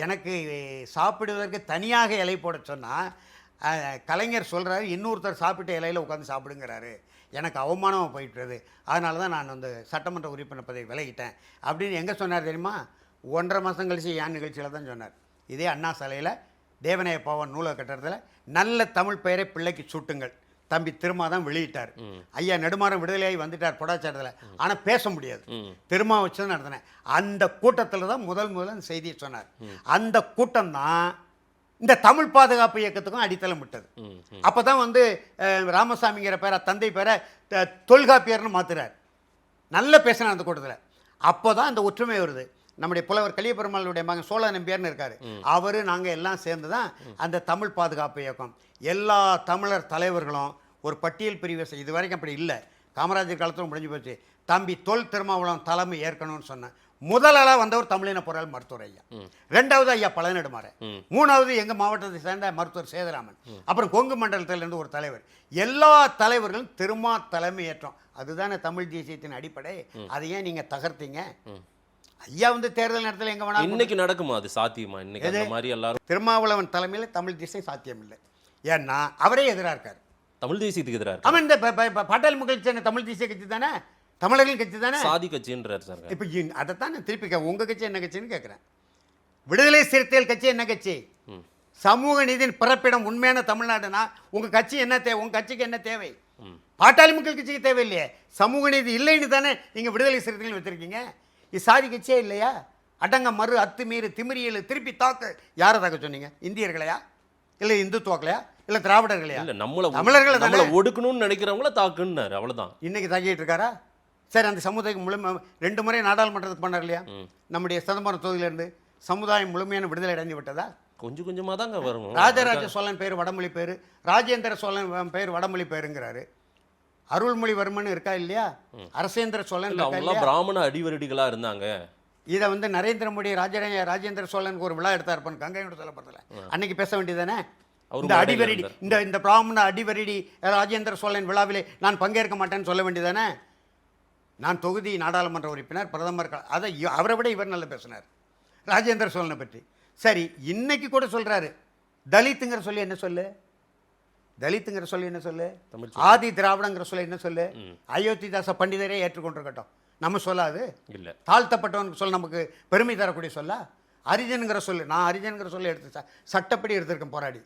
எனக்கு சாப்பிடுவதற்கு தனியாக இலை போட சொன்னால் கலைஞர் சொல்கிறாரு, இன்னொருத்தர் சாப்பிட்ட இலையில் உட்காந்து சாப்பிடுங்கிறாரு, எனக்கு அவமானமாக போயிட்டுறது, அதனால தான் நான் அந்த சட்டமன்ற உறுப்பினர் பதவி விலகிட்டேன் அப்படின்னு எங்கே சொன்னார் தெரியுமா? 1.5 மாதம் கழிச்சு என் நிகழ்ச்சியில் தான் சொன்னார். இதே அண்ணா சாலையில் தேவனைய பவன் நூலக கட்டடத்தில் நல்ல தமிழ் பெயரை பிள்ளைக்கு சூட்டுங்கள் தம்பி திருமா தான் வெளியிட்டார். ஐயா நெடுமாறன் விடுதலையாகி வந்துட்டார் பொடாச்சாரத்தில், ஆனால் பேச முடியாது. திருமா வச்சு தான் நடத்தினேன். அந்த கூட்டத்தில் தான் முதல் அந்த செய்தியை சொன்னார். அந்த கூட்டம் தான் இந்த தமிழ் பாதுகாப்பு இயக்கத்துக்கும் அடித்தளம் விட்டது. அப்போ தான் வந்து ராமசாமிங்கிற பேரை, தந்தை பேரை தொல்காப்பியர்னு மாற்றுறார். நல்லா பேசினார் அந்த கூட்டத்தில். அப்போ தான் அந்த ஒற்றுமை வருது. நம்முடைய புலவர் கலியபெருமாளுடைய மகன் சோழ நம்பியார்னு இருக்காரு. அவரு நாங்கள் எல்லாம் சேர்ந்து தான் அந்த தமிழ் பாதுகாப்பு இயக்கம். எல்லா தமிழர் தலைவர்களும் ஒரு பட்டியல் பிரிவை இது வரைக்கும் அப்படி இல்லை. காமராஜர் காலத்தில் முடிஞ்சு போச்சு. தம்பி தொல் திருமாவளவன் தலைமை ஏற்கணும்னு சொன்னேன். முதலாளாக வந்தவர் தமிழின பொருள் மருத்துவர் ஐயா, ரெண்டாவது ஐயா பழநெடுமாறன், மூணாவது எங்கள் மாவட்டத்தை சேர்ந்த மருத்துவர் சேதராமன், அப்புறம் கொங்கு மண்டலத்திலிருந்து ஒரு தலைவர். எல்லா தலைவர்களும் திருமா தலைமை ஏற்றோம். அதுதானே தமிழ் தேசியத்தின் அடிப்படை. அதை ஏன் நீங்கள் தகர்த்தீங்க? ஐயா வந்து தேர்தல் நேரத்தில் எங்கே வேணாலும் இன்னைக்கு நடக்குமா? அது சாத்தியமா? இன்னைக்கு அந்த மாதிரி எல்லாரும் திருமாவளவன் தலைமையில் தமிழ் தேசியம் சாத்தியம் இல்லை. ஏன்னா அவரே எதிராக இருக்கார். தமிழ் தேசியத்துக்கு எதிராக அவன் இந்த பாட்டாளி மக்கள் கட்சி தமிழ் தேசிய கட்சி தானே, தமிழர்கள் கட்சி தானே, சாதி கட்சின்றார் சார். இப்போ அதைத்தான் நான் திருப்பி உங்கள் கட்சி என்ன கட்சின்னு கேட்குறேன். விடுதலை சிறுத்தைகள் கட்சி என்ன கட்சி? சமூக நீதியின் பிறப்பிடம் உண்மையான தமிழ்நாடுனா உங்கள் கட்சி என்ன தேவை? உங்கள் கட்சிக்கு என்ன தேவை? பாட்டாளி மக்கள் கட்சிக்கு தேவையில்லையே. சமூக நீதி இல்லைன்னு தானே நீங்கள் விடுதலை சிறுத்தைகள் வச்சுருக்கீங்க. இது சாதி கட்சியே இல்லையா? அடங்க மறு அத்துமீறு திமிரியல் திருப்பி தாக்கு யாரை தாக்க சொன்னீங்க? இந்தியர்களையா இல்லை இந்துத்துவாக்களையா இல்லை திராவிடர்களையா? இல்ல நம்மள தமிழர்களை நம்மள ஒடுக்கணும்னு நினைக்கிறவங்கள தாக்குன்னாரு, அவ்வளவுதான். இன்னைக்கு தாக்கிட்டு இருக்காரா? சரி, அந்த சமுதாயம் 2 முறை நாடாளுமன்றத்துக்கு பண்ணார் இல்லையா? நம்முடைய சிதம்பரம் தொகுதியிலிருந்து சமுதாயம் முழுமையான விடுதலை அடைந்து விட்டதா? கொஞ்சம் கொஞ்சமா தாங்க வரும். ராஜராஜ சோழன் பேர் வடமொழி பேர், ராஜேந்திர சோழன் பேர் வடமொழி பேருங்கிறாரு. அருள்மொழிவர்மன் இருக்கா இல்லையா? அரசேந்திர சோழன் பிராமண அடிவரடிகளா இருந்தாங்க. இதை வந்து நரேந்திர மோடி ராஜேந்திர சோழனுக்கு ஒரு விழா எடுத்தார் கங்கையோட சொல்லப்படுறதுல. அன்னைக்கு பேச வேண்டியதானே? இந்த அடிவரடி இந்த பிராமண அடிவரடி ராஜேந்திர சோழன் விழாவிலே நான் பங்கேற்க மாட்டேன்னு சொல்ல வேண்டியதானே? நான் தொகுதி நாடாளுமன்ற உறுப்பினர், பிரதமர், அதை அவரை விட இவர் நல்லா பேசினார் ராஜேந்திர சோழனை பற்றி. சரி, இன்னைக்கு கூட சொல்றாரு தலித்துங்கிற சொல்லி என்ன சொல்லு? தலித்துங்கிற சொல்லி என்ன சொல்லு? ஆதி திராவிடங்கிற சொல்லி என்ன சொல்லு? அயோத்திதாச பண்டிதரே ஏற்றுக்கொண்டிருக்கட்டும், நம்ம சொல்லாது இல்லை. தாழ்த்தப்பட்டவனுக்கு சொல்ல நமக்கு பெருமை தரக்கூடிய சொல்ல அரிஜனுங்கிற சொல்லு. நான் அரிஜனுங்கிற சொல்லி எடுத்து சட்டப்படி எடுத்திருக்கேன் போராடி.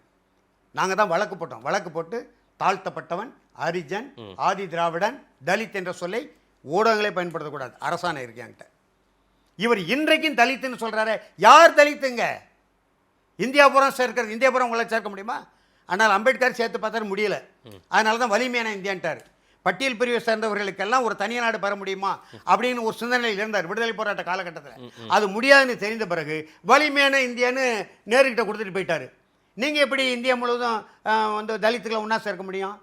நாங்கள் தான் வழக்கு போட்டோம். வழக்கு போட்டு தாழ்த்தப்பட்டவன், அரிஜன், ஆதி திராவிடன், தலித் என்ற சொல்லை ஊடகங்களே பயன்படுத்தக்கூடாது அரசாணை இருக்கு என்கிட்ட. இவர் இன்றைக்கும் தலித்துன்னு சொல்றாரு. யார் தலித்துங்க? இந்தியா பூரா சேர்க்கிறது. இந்தியா பூரா உங்களை சேர்க்க முடியுமா? ஆனால் அம்பேத்கர் சேர்த்து பார்த்தாரு, முடியல. அதனால தான் வலிமையான இந்தியான்ட்டார். பட்டியல் பிரிவை சேர்ந்தவர்களுக்கெல்லாம் ஒரு தனி நாடு பெற முடியுமா அப்படின்னு ஒரு சிந்தனையில் இருந்தார் விடுதலை போராட்ட காலகட்டத்தில். அது முடியாதுன்னு தெரிந்த பிறகு வலிமையான இந்தியான்னு நேருக்கிட்ட கொடுத்துட்டு போயிட்டாரு. நீங்கள் எப்படி இந்தியா முழுவதும் வந்து தலித்துக்களை ஒன்றா சேர்க்க முடியும்?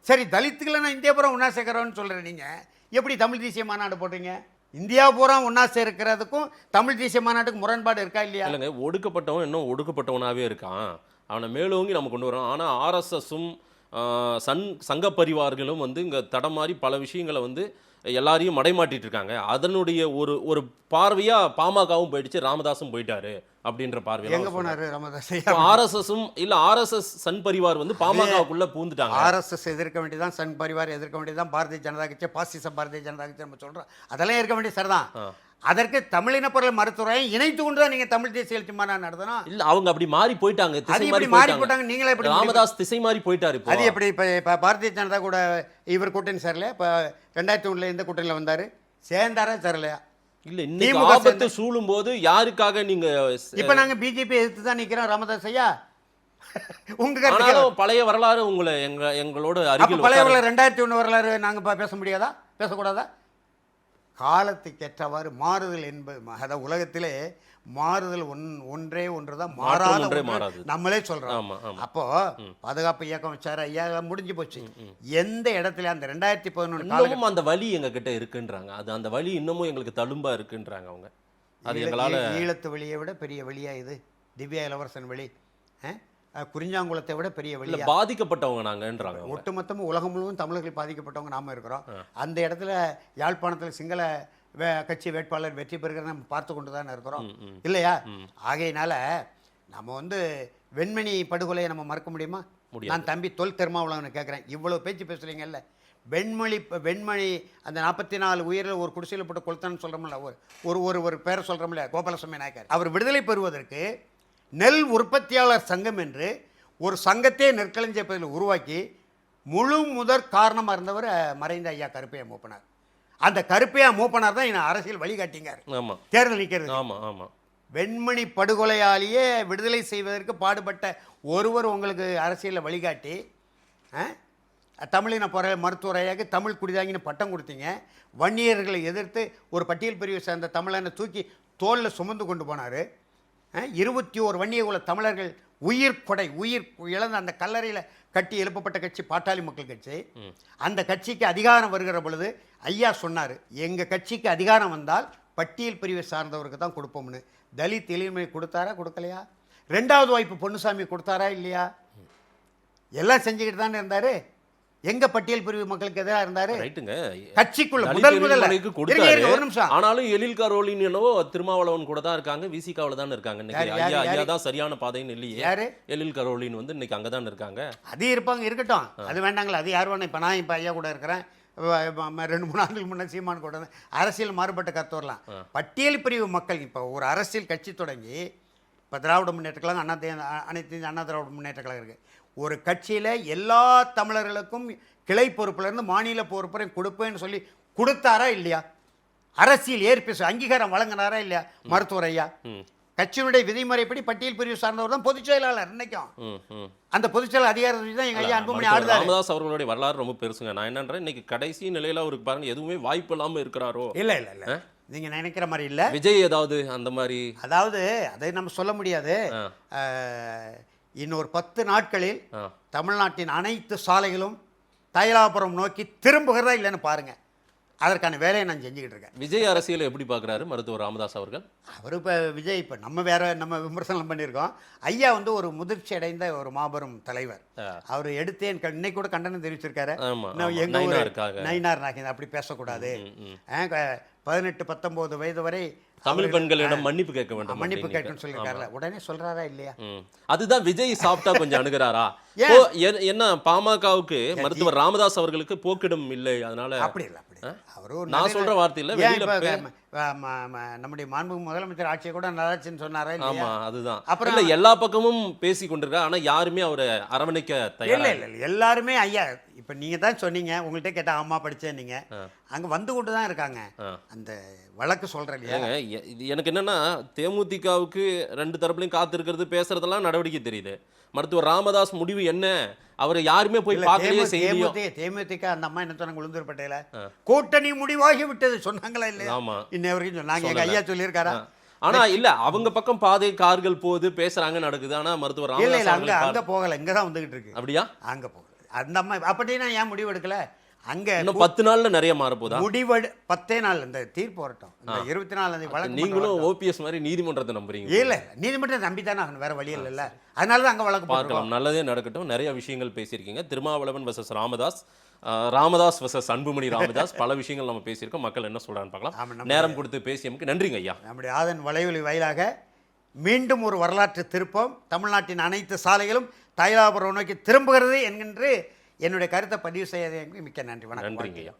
சரி, தலித்துக்களை நான் இந்தியா பூரா ஒன்றா சேர்க்குறோன்னு சொல்கிறேன். நீங்கள் எப்படி தமிழ் தேசிய மாநாடு போட்டீங்க? இந்தியா பூரா ஒன்றா சேர்க்கிறதுக்கும் தமிழ் தேசிய மாநாட்டுக்கு முரண்பாடு இருக்கா இல்லையா? இல்லைங்க, ஒடுக்கப்பட்டவன் இன்னும் ஒடுக்கப்பட்டவனாகவே இருக்கான். அவனை மேலோங்கி நம்ம கொண்டு வரோம். ஆனால் ஆர்எஸ்எஸும் சங்க பரிவார்களும் வந்து இங்கே தடமாறி பல விஷயங்களை வந்து எல்லாரையும் மடைமாட்டிட்டு இருக்காங்க. அதனுடைய ஒரு பார்வையாக பாமகவும் போயிடுச்சு, ராமதாஸும் போயிட்டாரு அப்படின்ற பார்வை. எங்கே போனார் ராமதாஸ்? ஆர்எஸ்எஸும் இல்லை, ஆர்எஸ்எஸ் சன் பரிவார் வந்து பாமகவுக்குள்ளே பூந்துட்டாங்க. ஆர்எஸ்எஸ் எதிர்க்க வேண்டியதான், சன் பரிவார் எதிர்க்க வேண்டியதான், பாரதிய ஜனதா கட்சி, பாசிச பாரதிய ஜனதா கட்சி நம்ம சொல்கிறோம். அதெல்லாம் இருக்க வேண்டிய சரிதான். அதற்கு தமிழின பொருள் மருத்துவரை இணைத்து கொண்டு தான் நீங்கள் தமிழ் தேசிய எழுச்சி மாநாடு நடத்தணும். இல்லை, அவங்க அப்படி மாறி போயிட்டாங்க. மாறி போட்டாங்க. நீங்களே எப்படி? ராமதாஸ் திசை மாறி போயிட்டாரு. அது எப்படி? இப்போ பாரதிய ஜனதா கூட இவர் கூட்டணி சேரலையா? இப்போ 2001 எந்த கூட்டணியில் வந்தார்? சேர்ந்தாரா சேரலையா? இல்ல, இன்னைக்கு ஆபத்து சூழும் போது யாருக்காக நீங்க? இப்ப நாங்க பிஜேபி எதிர்த்து தான் நிக்கிறோம் ராமதாஸ் ஐயா. உங்க பழைய வரலாறு உங்களை எங்களோட அருகில் பழைய வரலாறு 2001 வரலாறு நாங்க பேச முடியாதா? பேசக்கூடாதா? காலத்துக்கு ஏற்றவாறு மாறுதல் என்பது, அதாவது உலகத்திலே மாறுதல் ஒன்றே ஒன்றுதான், மாறாத நம்மளே சொல்றோம். அப்போ பாதுகாப்பு இயக்கம் வச்சாரு ஐயா, முடிஞ்சு போச்சு. எந்த இடத்துல அந்த 2011 அந்த வழி எங்க கிட்ட இருக்குன்றாங்க. அது அந்த வழி இன்னமும் எங்களுக்கு தழும்பா இருக்குன்றாங்க அவங்க. அது எங்களால ஈழத்து வழியை விட பெரிய வழியா இது? திவ்யா இளவரசன் வழி, குறிஞ்சாங்குளத்தை விட பெரிய வழி. பாதிக்கப்பட்டவங்க நாங்கன்றாங்க. ஒட்டுமொத்தமும் உலகம் முழுவதும் தமிழர்கள் பாதிக்கப்பட்டவங்க நாம இருக்கிறோம். அந்த இடத்துல யாழ்ப்பாணத்தில் சிங்கள கட்சி வேட்பாளர் வெற்றி பெறுகிறத நம்ம பார்த்து கொண்டு தானே இருக்கிறோம் இல்லையா? ஆகையினால நம்ம வந்து வெண்மணி படுகொலையை நம்ம மறக்க முடியுமா? நான் தம்பி தொல் திருமாவளவனை கேட்குறேன், இவ்வளோ பேச்சு பேசுகிறீங்கல்ல, வெண்மணி அந்த 44 உயிரில் ஒரு குடிசையில் போட்டு கொளுத்தான்னு சொல்கிறோம்ல, ஒரு பேரை சொல்கிறோம்ல, கோபாலசுவாமி நாயக்கர். அவர் விடுதலை பெறுவதற்கு நெல் உற்பத்தியாளர் சங்கம் என்று ஒரு சங்கத்தை நெற்களஞ்சியப்பதில் உருவாக்கி முழு முதற் காரணமாக இருந்தவர் மறைந்த ஐயா கருப்பையா மூப்பனார். அந்த கருப்பையா மூப்பனார் தான் என்ன அரசியல் வழிகாட்டிங்கார் தேர்தல் நிற்கிறது. வெண்மணி படுகொலையாலேயே விடுதலை செய்வதற்கு பாடுபட்ட ஒருவர் உங்களுக்கு அரசியலில் வழிகாட்டி தமிழின போகிற மருத்துவரையாக தமிழ் குடிதாங்கின்னு பட்டம் கொடுத்தீங்க. வன்னியர்களை எதிர்த்து ஒரு பட்டியல் பிரிவை சேர்ந்த தமிழனை தூக்கி தோளில் சுமந்து கொண்டு போனார். 21 வன்னிய குல தமிழர்கள் உயிர் இழந்த அந்த கல்லறையில் கட்டி எழுப்பப்பட்ட கட்சி பாட்டாளி மக்கள் கட்சி. அந்த கட்சிக்கு அதிகாரம் வருகிற பொழுது ஐயா சொன்னார், எங்கள் கட்சிக்கு அதிகாரம் வந்தால் பட்டியல் பிரிவை சார்ந்தவருக்கு தான் கொடுப்போம்னு. தலித் எளிமை கொடுத்தாரா கொடுக்கலையா? 2வது வாய்ப்பு பொன்னுசாமி கொடுத்தாரா இல்லையா? எல்லாம் செஞ்சுக்கிட்டு தானே இருந்தார். எங்க பட்டியல் பிரிவு மக்களுக்கு எதிராக இருந்தாரு? ரைட்டுங்க. கட்சிக்குள்ள ஒரு நிமிஷம். ஆனாலும் எழில் கரோலின் என்னவோ திருமாவளவன் கூட தான் இருக்காங்க, விசிகாவில் தான் இருக்காங்க. இன்னைக்கு ஐயா தான் சரியான பாதைன்னு இல்லையே. யாரு? எழில் கரோலின் வந்து இன்னைக்கு அங்கே தான் இருக்காங்க. அது இருப்பாங்க, இருக்கட்டும், அது வேண்டாங்களா? அது யார் வேணும்? இப்போ நான் இப்போ ஐயா கூட இருக்கிறேன், 2-3 ஆண்டுகள் முன்னே சீமான் கூட அரசியல் மாறுபட்ட கருத்து வரலாம். பட்டியல் பிரிவு மக்கள் இப்போ ஒரு அரசியல் கட்சி தொடங்கி, இப்போ திராவிட முன்னேற்ற கழகம், அனைத்து அண்ணா திராவிட முன்னேற்ற கழகம் இருக்குது. ஒரு கட்சியில் எல்லா தமிழர்களுக்கும் கிளை பொறுப்புலேருந்து மாநில பொறுப்பையும் கொடுப்பேன்னு சொல்லி கொடுத்தாரா இல்லையா? அரசியல் ஏற்பு அங்கீகாரம் வழங்கினாரா இல்லையா மருத்துவர் ஐயா? கட்சியினுடைய விதிமுறைப்படி பட்டியல் பிரிவு சார்ந்தவர் தான் பொதுச் செயலாளர். இன்னைக்கும் அந்த பொதுச் செயலாளர் அதிகாரத்தை தான் எங்கள் ஐயா அன்புமணி ஆடுதார். ராமதாஸ் அவர்களுடைய வரலாறு ரொம்ப பெருசுங்க. நான் என்னன்றேன், இன்னைக்கு கடைசி நிலையில் அவருக்கு பாருங்க எதுவுமே வாய்ப்பு இல்லாமல் இருக்கிறாரோ? இல்லை இல்லை இல்லை, நீங்க நினைக்கிற மாதிரி இல்லை. விஜய் ஏதாவது அந்த மாதிரி, அதாவது அதை நம்ம சொல்ல முடியாது. இன்னொரு 10 நாட்களில் தமிழ்நாட்டின் அனைத்து சாலைகளும் தைலாபுரம் நோக்கி திரும்புகிறதா இல்லைன்னு பாருங்க. அதற்கான வேலையை நான் செஞ்சுக்கிட்டு இருக்கேன். விஜய் அரசியலை எப்படி பார்க்குறாரு மருத்துவர் ராமதாஸ் அவர்கள்? அவர் இப்போ விஜய் இப்போ நம்ம விமர்சனம் பண்ணியிருக்கோம். ஐயா வந்து ஒரு முதிர்ச்சி அடைந்த ஒரு மாபெரும் தலைவர். அவர் எடுத்தேன் இன்னைக்கு கூட கண்டனம் தெரிவிச்சிருக்காரு. எங்கள் நயினார் நாகேந்திரன் அப்படி பேசக்கூடாது, 18-19 வயது வரை தமிழ் பெண்களிடம் மன்னிப்பு கேட்க வேண்டும், மன்னிப்பு கேட்கணும்னு சொல்லியிருக்காருல. உடனே சொல்றாரா இல்லையா? அதுதான் விஜய் சாப்பிட்டா கொஞ்சம் அணுகிறாரா? என்ன பாமகவுக்கு மருத்துவர் ராமதாஸ் அவர்களுக்கு போக்கிடும் இல்லை, அதனால அப்படி இல்லை. அவரு நான் சொல்ற வார்த்தையில நம்முடைய மாண்பு முதலமைச்சர் ஆட்சியை கூட நல்லாச்சுன்னு சொன்னாரா? ஆமா, அதுதான். அப்புறம் எல்லா பக்கமும் பேசி கொண்டிருக்காரு, ஆனா யாருமே அவரை அரவணைக்க தயாரா இல்லை. எல்லாருமே ஐயா இப்ப நீங்க தான் சொன்னீங்க, உங்கள்கிட்ட கேட்டா ஆமா படிச்சேன், நீங்க அங்க வந்து கொண்டு தான் இருக்காங்க. அந்த வழக்கு சொல்றேன் இல்லையா? எனக்கு என்னன்னா, தேமுதிகவுக்கு 2 தரப்புலையும் காத்து இருக்கிறது, பேசுறதெல்லாம் நடவடிக்கை தெரியுது. மருத்துவர் ராமதாஸ் முடிவு என்ன? அவரை யாருமே போய் பார்க்கலையே செய்யலையோ. தேமுதிக அந்த அம்மா என்ன சொன்னாங்க, உளுந்தூர் பட்டேல கூட்டணி முடிவாகி விட்டது சொன்னாங்களா இல்லையா? ஆமா, இன்ன வரைக்கும் சொன்னாங்க. எங்க ஐயா சொல்லியிருக்காரா? ஆனா இல்ல, அவங்க பக்கம் பாதை கார்கள் போகுது, பேசுறாங்க, நடக்குது. ஆனா மருத்துவர் ராமதாஸ் அங்க போகல, இங்கதான் வந்துகிட்டு இருக்கு. அப்படியா? அங்க போகல அந்த அம்மா. அப்படின்னா ஏன் முடிவு எடுக்கல? அங்க இன்னும் 10 நாள்ல நிறைய மாற போதா? முடிவெடு 10 நாள் இந்த தீர்ப்பு வரட்டும். இந்த 24 வழக்கு. நீங்களும் ஓபிஎஸ் மாதிரி நீதிமன்றத்தை நம்புறீங்க? இல்ல, நீதிமன்றத்தை நம்பித்தானே வேற வழி இல்ல. அதனாலதான் அங்க வழக்கு பார்க்கலாம். நல்லதே நடக்கட்டும். நிறைய விஷயங்கள் பேசியிருக்கீங்க. திருமாவளவன் வர்சஸ் ராமதாஸ், ராமதாஸ் வர்சஸ் அன்புமணி ராமதாஸ், பல விஷயங்கள் நம்ம பேசியிருக்கோம். மக்கள் என்ன சொல்றான்னு பார்க்கலாம். நேரம் கொடுத்து பேசியமுக்கு நன்றிங்க ஐயா. நம்முடைய ஆதன் வலைவலி வாயிலாக மீண்டும் ஒரு வரலாற்று திருப்பம். தமிழ்நாட்டின் அனைத்து சாலைகளும் தைலாபுரம் நோக்கி திரும்புகிறது என்கின்ற என்னுடைய கருத்தை பதிவு செய்ய மிக்க நன்றி. வணக்கம். நன்றிங்க ஐயா.